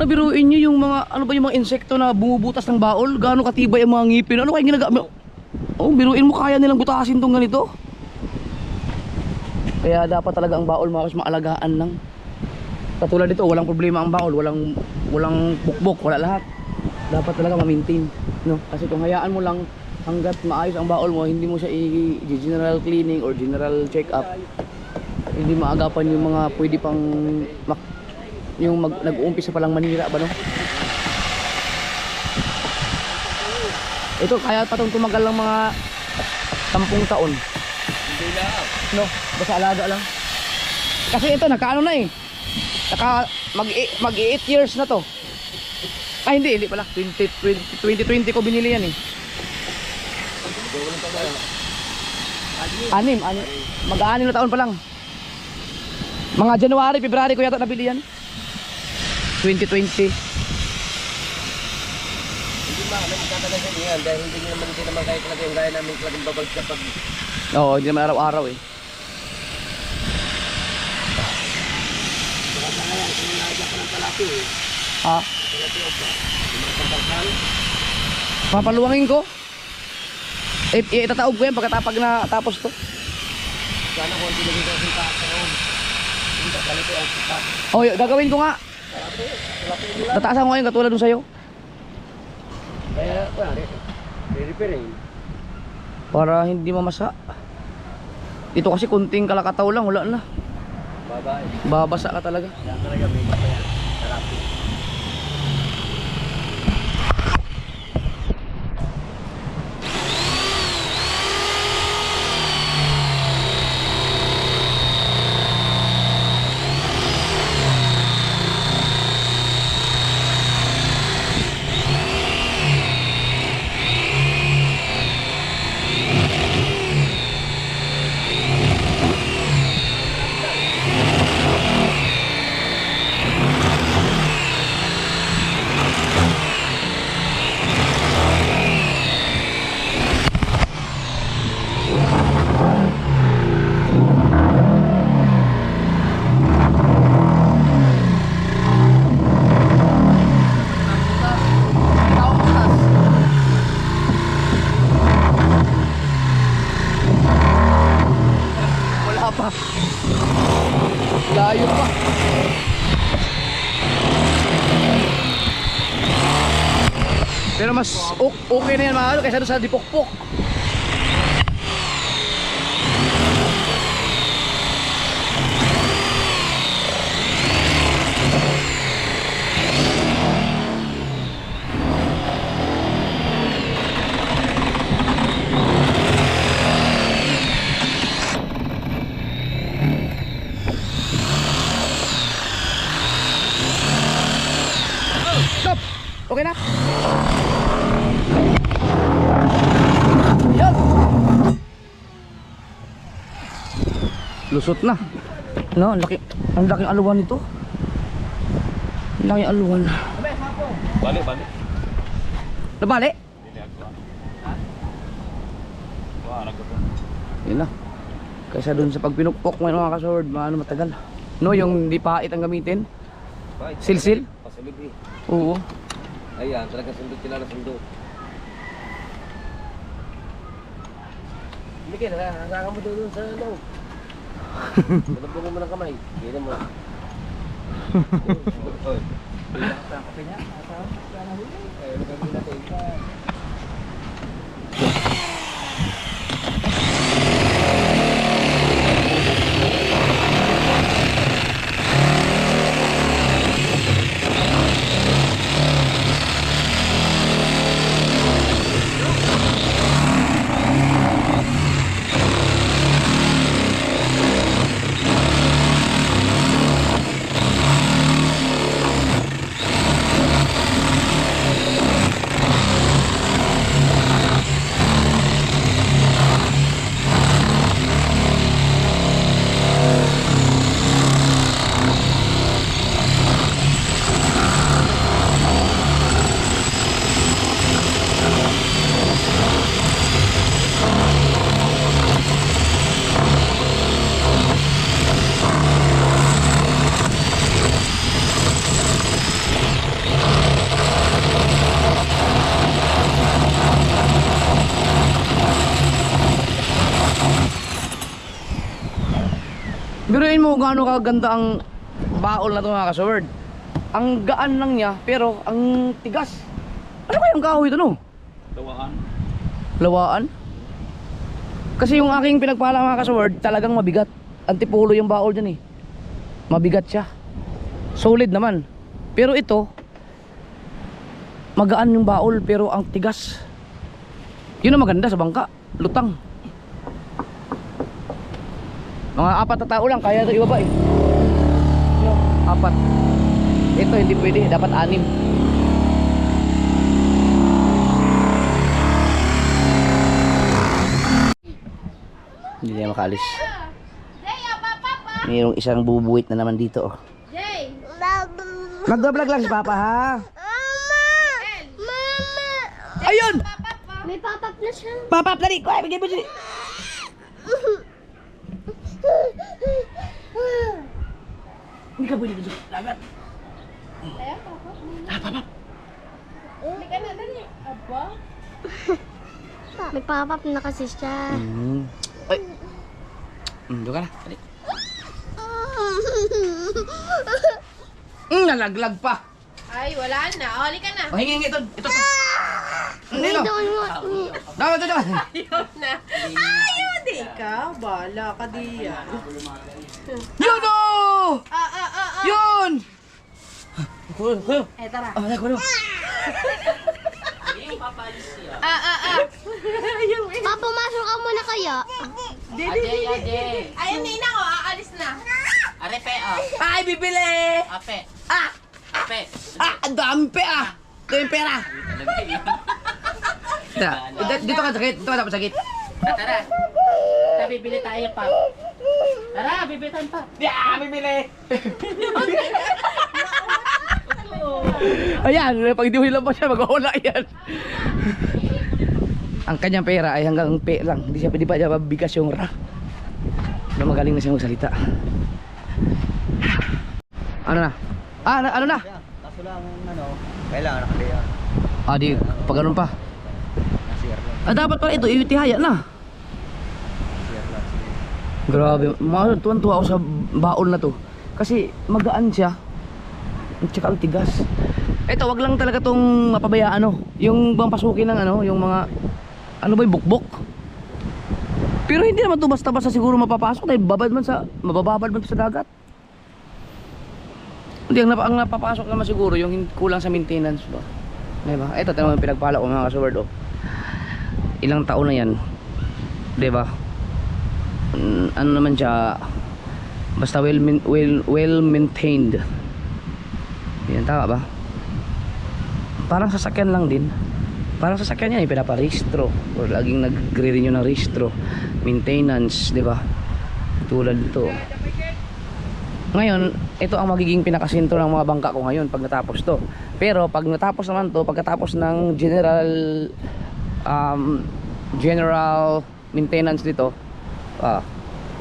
Speaker 1: na biruin nyo yung mga, ano ba yung mga insekto na bumubutas ng baol? Gaano katibay ang mga ngipin? Ano kayong ginagamit? Oh, biruin mo, kaya nilang butasin tong ganito. Kaya dapat talaga ang baol mga maalagaan lang. Katulad dito, walang problema ang baol, walang bukbok, wala lahat. Dapat talaga ma-maintain, no? Kasi kung hayaan mo lang hangga't maayos ang baol mo, hindi mo siya i-general cleaning or general check-up, hindi maagapan yung mga pwede pang nag-uumpisa pa lang manira ba, no? Ito kaya pa itong tumagal ng mga 10 taon.
Speaker 4: Hindi lang.
Speaker 1: No, basta alaga lang. Kasi ito nakaano na eh. Mag 8 years na to. Ay hindi pala. 2020 ko binili yan eh. Anim. Mag-6 na taon pa lang. Mga January, February ko yata nabili yan. 2020.
Speaker 6: Hindi ba kami magkakalaga niyan dahil hindi naman kayo talaga yung gaya namin talagang babag kapag
Speaker 1: Oo, hindi naman araw-araw eh. Ha? Papaluwangin ko? Itataob ko yan pagkatapag na tapos to.
Speaker 6: sana kung hindi naging kasi sa karoon. Hindi ka kalito ang kita.
Speaker 1: Oh, gagawin ko nga. Tataasan ko ngayon katulad nung sa'yo.
Speaker 6: Kaya, wala rin. Re-repair eh.
Speaker 1: Para hindi mamasa. Ito kasi kunting kalakataw lang, wala na.
Speaker 6: Babae.
Speaker 1: Babasa ka talaga.
Speaker 6: Kaya talaga may kapaya. Sarap.
Speaker 1: Wala pa. Layo pa. Pero mas okay na yan mga ano kaysa doon sa dipokpok. Stop! Okay na? Yan! Lusot na. No, ang laking aluwan nito. Ang laking aluwan.
Speaker 2: Balik.
Speaker 1: Nabali?
Speaker 2: Wah, anak ko.
Speaker 1: Yun na. Kaysa dun sa pagpinukpok mo mga kasword, maano matagal. No, yung di pait ang gamitin. Silsil?
Speaker 6: Pasulog eh.
Speaker 1: Oo.
Speaker 6: Ayan, talaga sundot sila na sundot. Hindi ka na, hanggang mo doon sa loob. Malabungan mo ng kamay. Gila mo.
Speaker 2: Oy.
Speaker 6: Ayun, nagagawin natin.
Speaker 1: Tingnan mo kung gaano kaganda ang baol na ito mga kasword. Ang gaan lang niya, pero ang tigas. Ano kayang kahoy ito no?
Speaker 2: Dawaan.
Speaker 1: Lawaan? Kasi yung aking pinagpala mga kasword, talagang mabigat. Antipulo yung baol dyan eh. Mabigat siya. Solid naman. Pero ito, magaan yung baol pero ang tigas. Yun ang maganda sa bangka. Lutang. Mga 4 na tao lang, kaya ito ibaba eh. 4. Ito hindi pwede, dapat 6. Hindi niya makaalis. Mayroong isang bubuwit na naman dito oh. Magbablog lang si Papa ha. Ayun!
Speaker 7: May pop-up na siya.
Speaker 1: Papa, dali! Kuya, bigay mo siya. Hindi ka pwede dito. Lagat.
Speaker 7: May pop-up na kasi siya.
Speaker 1: Ay. Doon ka na. Dali. Nalaglag pa.
Speaker 5: Ay, wala na. O, halika na.
Speaker 1: O, hingi ito. Ito. Hindi
Speaker 7: May
Speaker 1: no.
Speaker 7: doon mo.
Speaker 1: Dapat.
Speaker 5: Ayaw na. Ayaw, di ka. Bala ka diyan.
Speaker 1: Yun o! Yun!
Speaker 5: Eh, tara.
Speaker 1: Kulo.
Speaker 7: Papumasok ka muna kaya.
Speaker 5: Ayun, Nina ko. Aalis na.
Speaker 1: Ay, bibili!
Speaker 8: Ape.
Speaker 1: Ape! Ang dami pa Ito yung pera! Dito ka sakit. Dito ka dapat sakit.
Speaker 8: Tara. Tara, bibili tayo pa. Tara, bibili tayo pa.
Speaker 1: Bibili! Ayan, pag di mo nilabas siya, mag-wala yan. Ang kanyang pera ay hanggang pe lang. Di pa siya mabigas yung ra. Na magaling na siya magsalita. Ano na? Ano na?
Speaker 3: Kaso lang, kailangan nakaliya.
Speaker 1: Di, pag ganun pa. Dapat pala ito, iwitihaya na. Grabe, tuwan-tuwa ako sa baol na to. Kasi magaan siya. At saka ang tigas. Ito, wag lang talaga tong mapabayaan yung bang pasukin ng yung mga yung bukbok. Pero hindi naman to basta-basta siguro mapapasok dahil mabababad man sa dagat. Hindi, ang napapasok naman siguro yung kulang sa maintenance ba. Diba? Ito naman pinagpala ko mga kasword Ilang taon na yan. Diba? Ano naman siya, basta well maintained. Yan, tama ba? Parang sasakyan lang din. Parang sasakyan yan, pinaparehistro or laging nagre-renew ng rehistro, maintenance, di ba? Tulad nito. Ngayon, ito ang magiging pinakasinto ng mga bangka ko ngayon pag natapos to. Pero pag natapos naman to, pagkatapos ng general maintenance dito,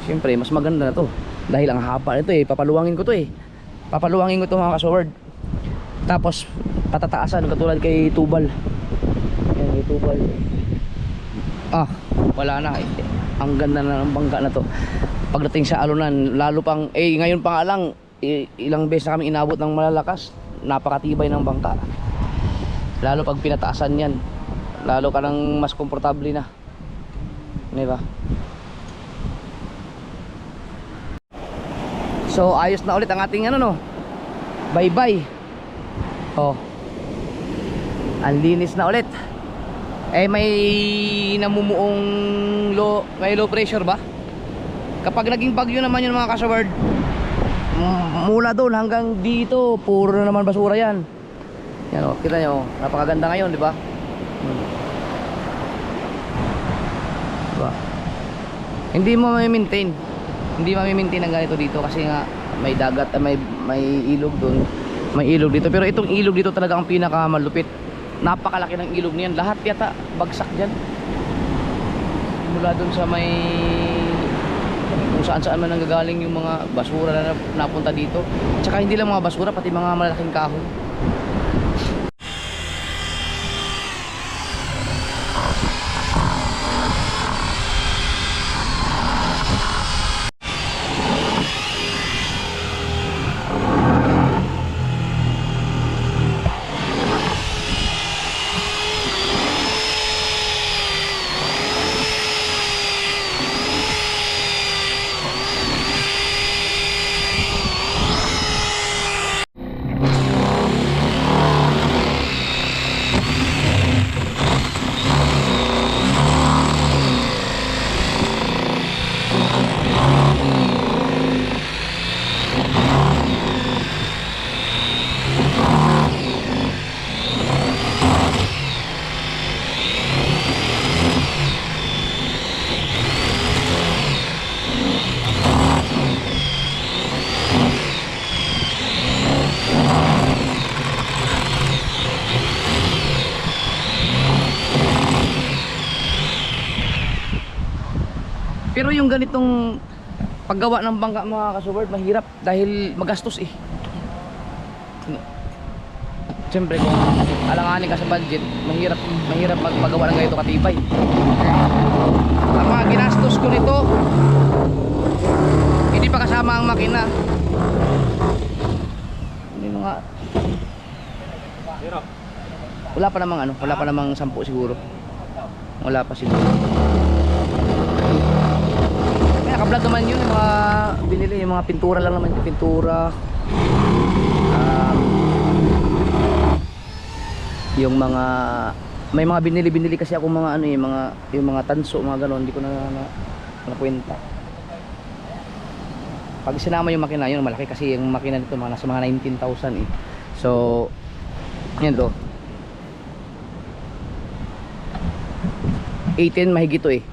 Speaker 1: syempre mas maganda na to. Dahil ang haba nito papaluwangin ko to Papaluwangin ko to mga kasword. Tapos patataasan katulad kay Tubal. Yan kay Tubal. Wala na. Ang ganda na ng bangka na to. Pagdating sa alunan, lalo pang ngayon pa nga lang ilang beses na kami inabot ng malalakas. Napakatibay ng bangka. Lalo pag pinataasan yan, lalo ka nang mas komportable na. Diba? So ayos na ulit ang ating bye-bye. Ang linis na ulit. May namumuong low pressure ba? Kapag naging bagyo naman yun mga kasword, mula doon hanggang dito puro na naman basura yan. Yan kita nyo, napakaganda ngayon, di ba? Diba? Hindi mo ma-maintain. Hindi ma-maintain ang ganito dito kasi nga may dagat, may ilog doon. May ilog dito, pero itong ilog dito talaga ang pinakamalupit. Napakalaki ng ilog niyan. Lahat yata bagsak diyan. Mula doon sa may kung saan man nanggagaling yung mga basura na napunta dito. Tsaka hindi lang mga basura, pati mga malalaking kahoy. Pero yung ganitong paggawa ng bangka mga kasubard, mahirap dahil magastos eh. Siyempre kung alanganin ka sa budget, mahirap magpagawa ng ganito katibay. Ang mga ginastos ko nito, hindi pa kasama ang makina. Hindi mga wala pa namang 10 siguro. Wala pa siguro. Kaya naka-vlog naman yun, yung mga binili, yung mga pintura lang naman, yung pintura. Yung mga may mga binili kasi ako mga ano yung mga tanso, mga gano'n, hindi ko na kwenta. Pag sinama yung makina, yun malaki kasi yung makina nito nasa mga 19,000 eh. So, yan to. 18 mahigit to eh.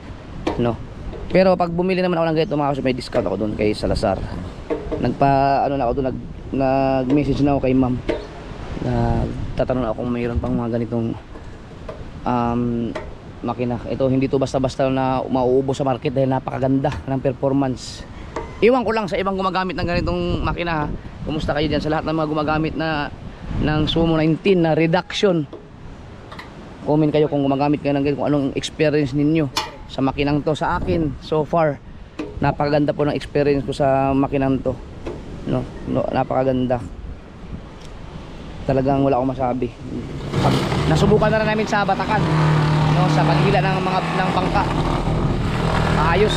Speaker 1: No. Pero pag bumili naman ako ng ganito, mga kasi may discount ako doon kay Salazar. Nag-message na ako kay ma'am. Tatanong ako kung mayroon pang mga ganitong makina. Ito hindi to basta-basta na mauubos sa market dahil napakaganda ng performance. Iwan ko lang sa ibang gumagamit ng ganitong makina ha. Kumusta kayo dyan sa lahat ng mga gumagamit ng Sumo 19 na reduction? Comment kayo kung gumagamit kayo ng ganito, kung anong experience ninyo sa makinang to. Sa akin so far napakaganda po ng experience ko sa makinang to. No, napakaganda. Talagang wala akong masabi. Nasubukan na namin sa Batakan, no, sa paghila ng bangka. Ayos,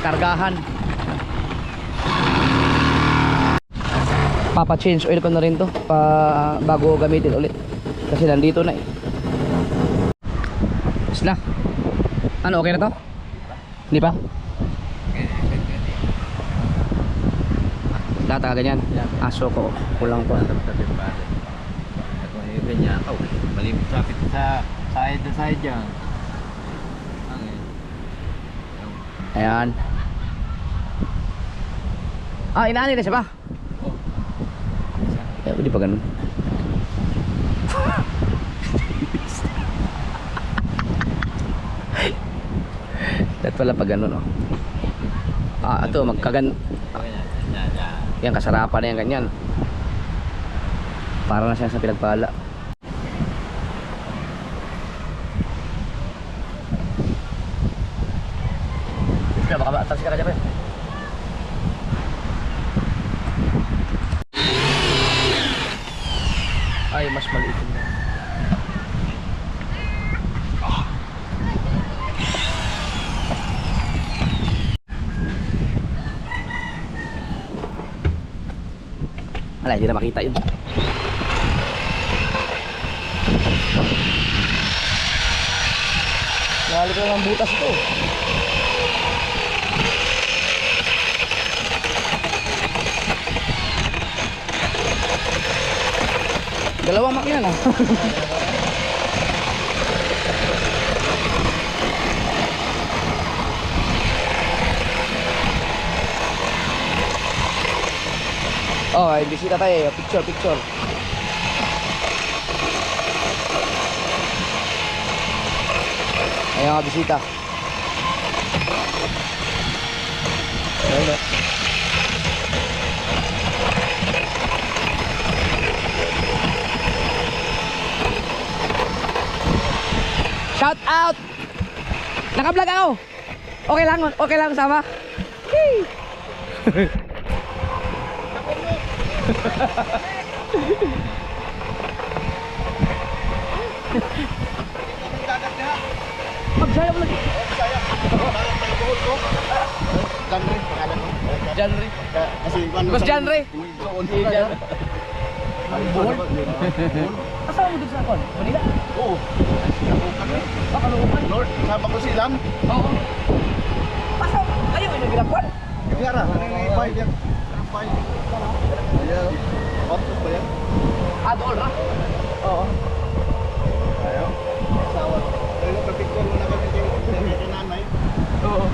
Speaker 1: kargahan. Papa-change oil ko na rin to bago gamitin ulit. Kasi nandito na eh. Tapos na. Ano, okay na to? Hindi pa? Data ganyan? Aso ko, kulang pa.
Speaker 6: Ganyan ako. Malimit sapit sa side dyan.
Speaker 1: Ayan. Inaani na siya ba? Hindi pa ganun. Dapat pala pa ganun oh. Ito magkagan. Yan kasarapan na yan ganyan. Para na siya sa pinagpala. Kaya baka atras ka dyan. Ay, mas maliit yun. Wala, hindi na makita yun. Nalalik lang ang butas ito. Dalawang makina na. Oh, ay bisita tayo. Picture. Ayan nga bisita. Ayan. Shout out! Naka-vlog ako. Okay lang sama. Magsaya mo lagi. Janre. Mas Janre. Asa mo dito sa kon? Manila? Oo. Baka luupan. North, sama ko silang. Oo. Asa? Ayaw yung ginagawa? Yara, nangyayipay yan. Ayaw. Otos ba yan? Dool ra? Oo. Ayaw. Asawa. Ayaw, kapicture mo na kami kay nanay. Oo.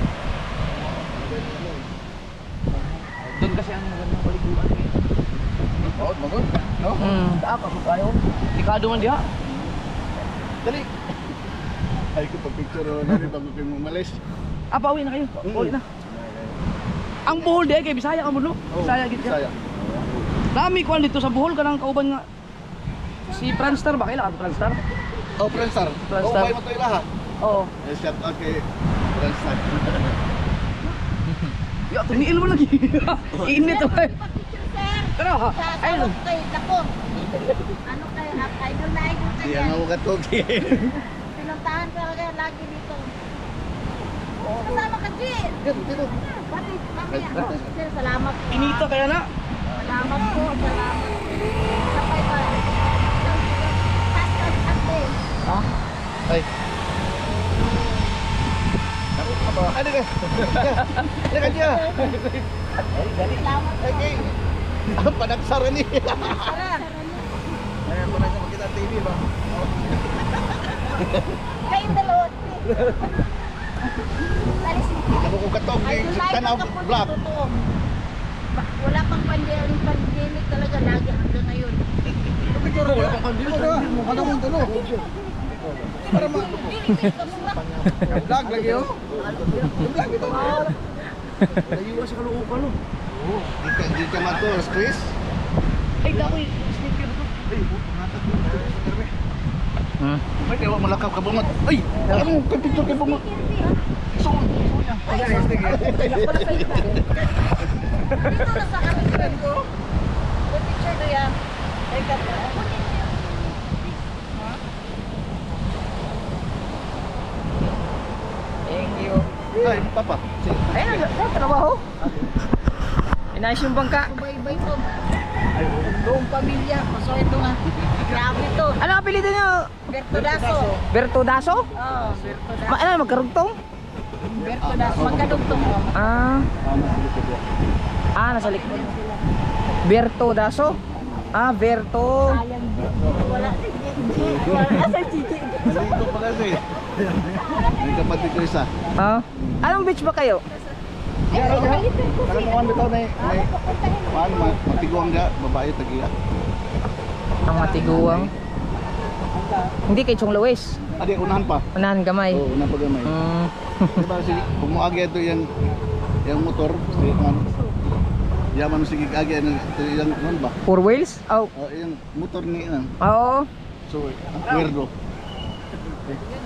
Speaker 1: Doon kasi ang magandang paliguan eh. Oo, magod. No? Pasok tayo. Ikado man diha. Dali. Ay ko pag-picture namin bago kayo umalis. pauwi na kayo. Pauwi na. Ang Bohol di ay kay Bisaya ka mo no? Bisaya gid ka. Dami ko dito sa Bohol kanang kauban nga. Si Franstar ba kailan ka Franstar?
Speaker 9: Oh, Franstar.
Speaker 1: Franstar.
Speaker 9: Oh, may mo to ilaha.
Speaker 1: Oo.
Speaker 9: Shout out kay Franstar.
Speaker 1: Ya, tuniil mo lagi. Init oh. Pero ha. Ayun.
Speaker 7: Ano kayo? Idol na idol
Speaker 9: Di ang ako katugi.
Speaker 7: Pinuntahan ko kayo lagi dito. Kasama ka, Jin. Pati, sir, salamat po.
Speaker 1: Inita kaya na.
Speaker 7: Salamat po, salamat. Sabay pa. Ate.
Speaker 9: Ay. Ano ka? Ano ka dia?
Speaker 7: Salamat po.
Speaker 9: Okay. Panagsaran ni.
Speaker 7: Tara.
Speaker 9: Ayan mo na sa makita TV ba?
Speaker 7: Kayong dalawa.
Speaker 9: Ako ko katog ni tanaw vlog.
Speaker 7: Wala pang pandemic talaga lagi hanggang ngayon.
Speaker 9: Wala pang pandemya ka. Ano mo tulo? Para ma vlog lagi oh. Vlog ito.
Speaker 1: Layo sa kaluukan no.
Speaker 9: Oh, di ka man to, Chris.
Speaker 1: Ay dako sticker to.
Speaker 9: Ay, pangatag mo.
Speaker 1: Hmm.
Speaker 9: May kayo malakap ka bungot. Ay, ano ka picture kay bungot? So,
Speaker 7: Dito na sa kami ko. The picture do ya. Teka po.
Speaker 5: Thank you.
Speaker 9: Ay, papa.
Speaker 5: Ayun, sa trabaho. Inayos yung bangka.
Speaker 7: Bye-bye po. Buong pamilya. Maswerte nga. Grabe to.
Speaker 5: Ano ang apelido nyo?
Speaker 7: Bertodaso.
Speaker 5: Bertodaso?
Speaker 7: Oo, Bertodaso.
Speaker 5: Ano, magkarugtong?
Speaker 7: Bertodaso. Magkadugtong.
Speaker 5: Ah. Nasa likod. Bertodaso? Ah, Berto.
Speaker 7: Wala si Gigi. Wala si Gigi.
Speaker 9: Dito pa kasi. May kapatid ko isa.
Speaker 5: Ah. Anong beach ba kayo?
Speaker 9: Parang kuwan bitaw na matiguang ga babae tagiya.
Speaker 5: Ang matiguang. Hindi kay Chong Luis.
Speaker 9: Adi unahan pa.
Speaker 5: Unahan gamay.
Speaker 9: Oo, unahan pa gamay. Diba si kumuagi ito yung motor, si man. Yaman sige agi ito yung ano ba?
Speaker 5: Four wheels? Oh.
Speaker 9: Yung motor ni
Speaker 5: Oo.
Speaker 9: So, weirdo.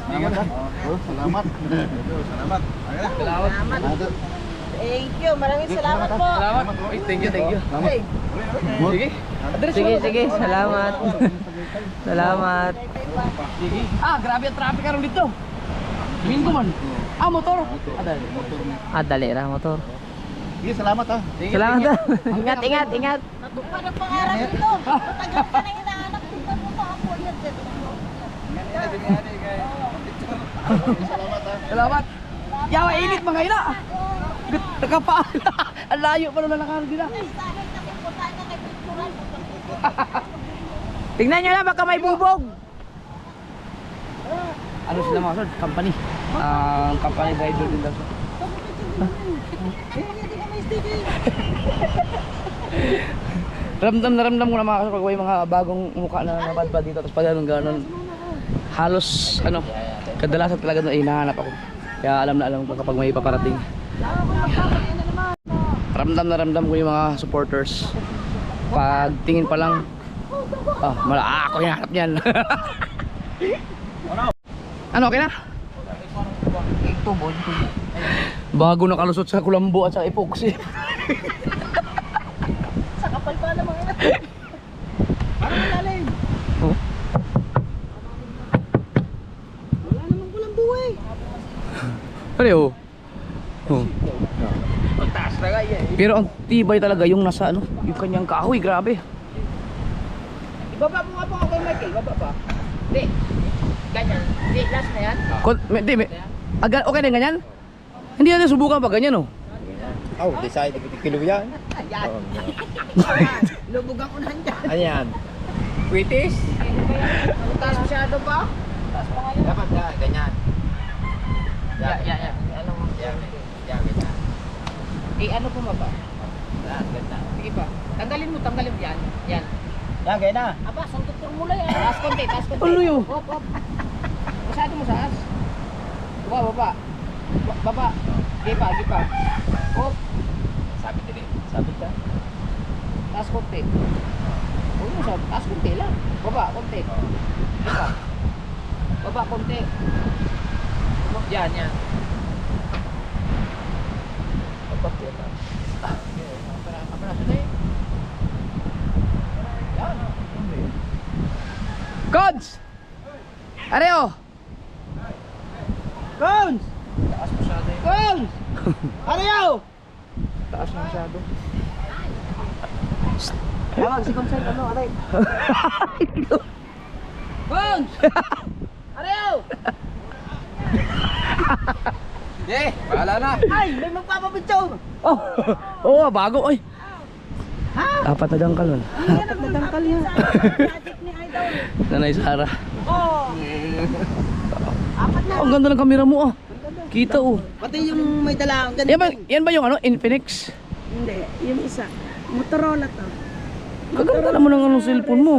Speaker 9: Salamat ha. Oh, salamat. Salamat. Salamat.
Speaker 7: Thank you. Maraming salamat po.
Speaker 1: Salamat. Ay, thank you, thank you.
Speaker 9: Salamat.
Speaker 1: Sige.
Speaker 5: Sige, salamat. Salamat.
Speaker 1: Sige. Grabe ang traffic karon dito. Minggo man. Motor.
Speaker 5: Dali ra motor.
Speaker 9: Sige, salamat ha.
Speaker 5: Salamat. Ingat, ingat, ingat.
Speaker 7: Natupad ang pangarap nito. Matagal ka na hinahanap. Tingnan mo pa ako. Yan, sir.
Speaker 1: Salamat. Yawa init mga ina. Nakapaala. Ang layo pa na nakano dila.
Speaker 5: Tingnan nyo lang, baka may bubog.
Speaker 1: Ano sila mga sir? Company. Company driver din daw. Ramdam ko na mga kasar pag may mga bagong mukha na napadpad dito tapos pag ganun halos kadalasan talaga na hinahanap ako kaya alam ko kapag may paparating. Ramdam ko yung mga supporters pag tingin pa lang ako hinahanap niyan. Ano okay na? Bago nakalusot sa kulambo at sa epoxy.
Speaker 7: Sa kapal pa naman ina. Parang malalim. Wala namang kulang buhay.
Speaker 1: Ano Pero ang tibay talaga yung nasa yung kanyang kahoy, grabe.
Speaker 5: Ibaba mo nga po ako kay Michael, ibaba pa. Hindi. Ganyan. Hindi, last na yan.
Speaker 1: Okay na ganyan? Hindi natin subukan pa ganyan
Speaker 6: Oh, decide kilo yan.
Speaker 5: Ayan. Lubog ang unahan dyan.
Speaker 6: Ayan. Quitis?
Speaker 5: Taas masyado pa. Taas pa ngayon.
Speaker 6: Dapat ganyan.
Speaker 5: Yan. Ano mo?
Speaker 6: Yan, ganyan.
Speaker 5: Ano po ba?
Speaker 6: Ganyan.
Speaker 5: Sige pa. Tanggalin yan. Yan.
Speaker 6: Yan, ganyan na.
Speaker 5: Aba, santot formula yan. Taas konti.
Speaker 1: Ano yun?
Speaker 5: Hop. Masyado mo saas. Baba. Baba. Gipa, gipa. Oh. Sabit din. Sabit ka. Taas konti. Huwag mo sabi. Taas konti lang. Baba, konti. Gipa. Baba, konti. Yan, yan. Baba, yan.
Speaker 1: Cons! Areo!
Speaker 3: Cons! Cons! Ariyo!
Speaker 1: Taas na masyado.
Speaker 3: Tawag si Consel, ano, aray?
Speaker 5: Cons! Ariyo!
Speaker 9: Eh, bahala na.
Speaker 3: Ay, may magpapapicture!
Speaker 1: Oh! Oo, bago. Ay! Apat na dangkal nun.
Speaker 3: Nadangkal yan.
Speaker 1: Nanay Sara.
Speaker 3: Oh! Apat na.
Speaker 1: Oh, ang ganda ng kamera mo ah. Kita oh.
Speaker 3: Pati yung may dala, ganito.
Speaker 1: Yan ba yung ano? Infinix?
Speaker 7: Hindi, yung isa. Motorola to.
Speaker 1: Kaganda naman ng anong cellphone mo.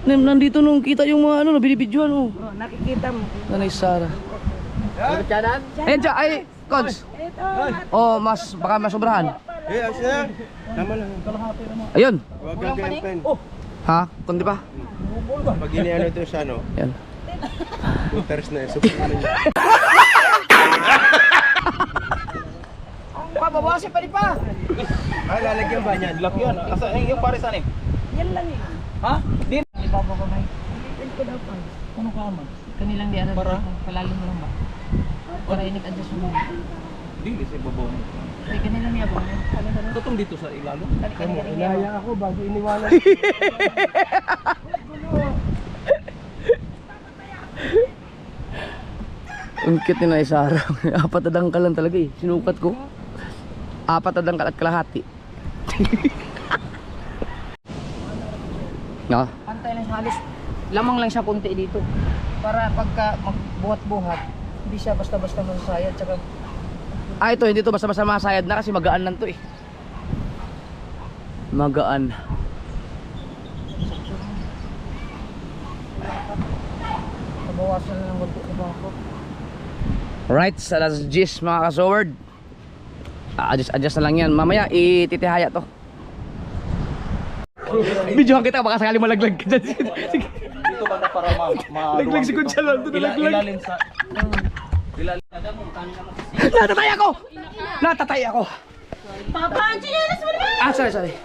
Speaker 7: 40.
Speaker 1: Nandito nung kita yung mga ano, binibidyoan oh.
Speaker 7: Oh, nakikita mo.
Speaker 1: Nanay Sara.
Speaker 6: Ano tiyanan?
Speaker 1: Ayan siya, ay, Cons.
Speaker 7: Ito,
Speaker 1: Oh, baka masobrahan.
Speaker 9: Eh, asya. Tama lang.
Speaker 1: Ayun.
Speaker 9: Huwag kang ganyan.
Speaker 1: Ha? Kundi pa?
Speaker 9: Pag iniano ito siya, no?
Speaker 1: Yan.
Speaker 9: Butters na yun. Super ano niya.
Speaker 5: Pabawasin pa rin pa.
Speaker 9: Ah, lalagyan ba niyan?
Speaker 2: Lock yun. Asa yung pare saan eh?
Speaker 7: yan lang eh.
Speaker 2: Ha? Di
Speaker 5: Ibaba ko na.
Speaker 7: Yan ko daw pa.
Speaker 2: ano ka man?
Speaker 5: Kanilang di ano.
Speaker 2: Para?
Speaker 5: Palalim mo lang ba? Para inig-adjust mo.
Speaker 2: Dili sa babaw.
Speaker 5: Hindi, kanilang niya ba?
Speaker 2: Tutong dito sa ilalo.
Speaker 5: Kanilang niya.
Speaker 9: Inaya ako bago iniwanan.
Speaker 1: Ang cute ni Nanay Sara. Apat na dangkal lang talaga eh. Sinukat ko. Apat na dangkal at kalahati. No?
Speaker 5: Pantay lang siya, halos lamang lang siya konti dito. Para pagka magbuhat-buhat, hindi siya basta-basta masasayad. Tsaka
Speaker 1: Ah, ito hindi to basta-basta masayad na kasi magaan lang to eh. Magaan.
Speaker 5: nabawasan na ng gunto ni Bangko.
Speaker 1: Right, sa alas 10 mga kasoward. Adjust na lang yan. Mamaya ititihaya to. Videohan kita baka sakali malaglag ka dyan. Sige.
Speaker 2: Dito banda para
Speaker 1: Laglag si Kunsala, doon nalaglag.
Speaker 2: Ilalim sa ilalim.
Speaker 1: Natatay ako! Natatay ako!
Speaker 7: Papa, ang chinelas mo naman!
Speaker 1: Ah, sorry.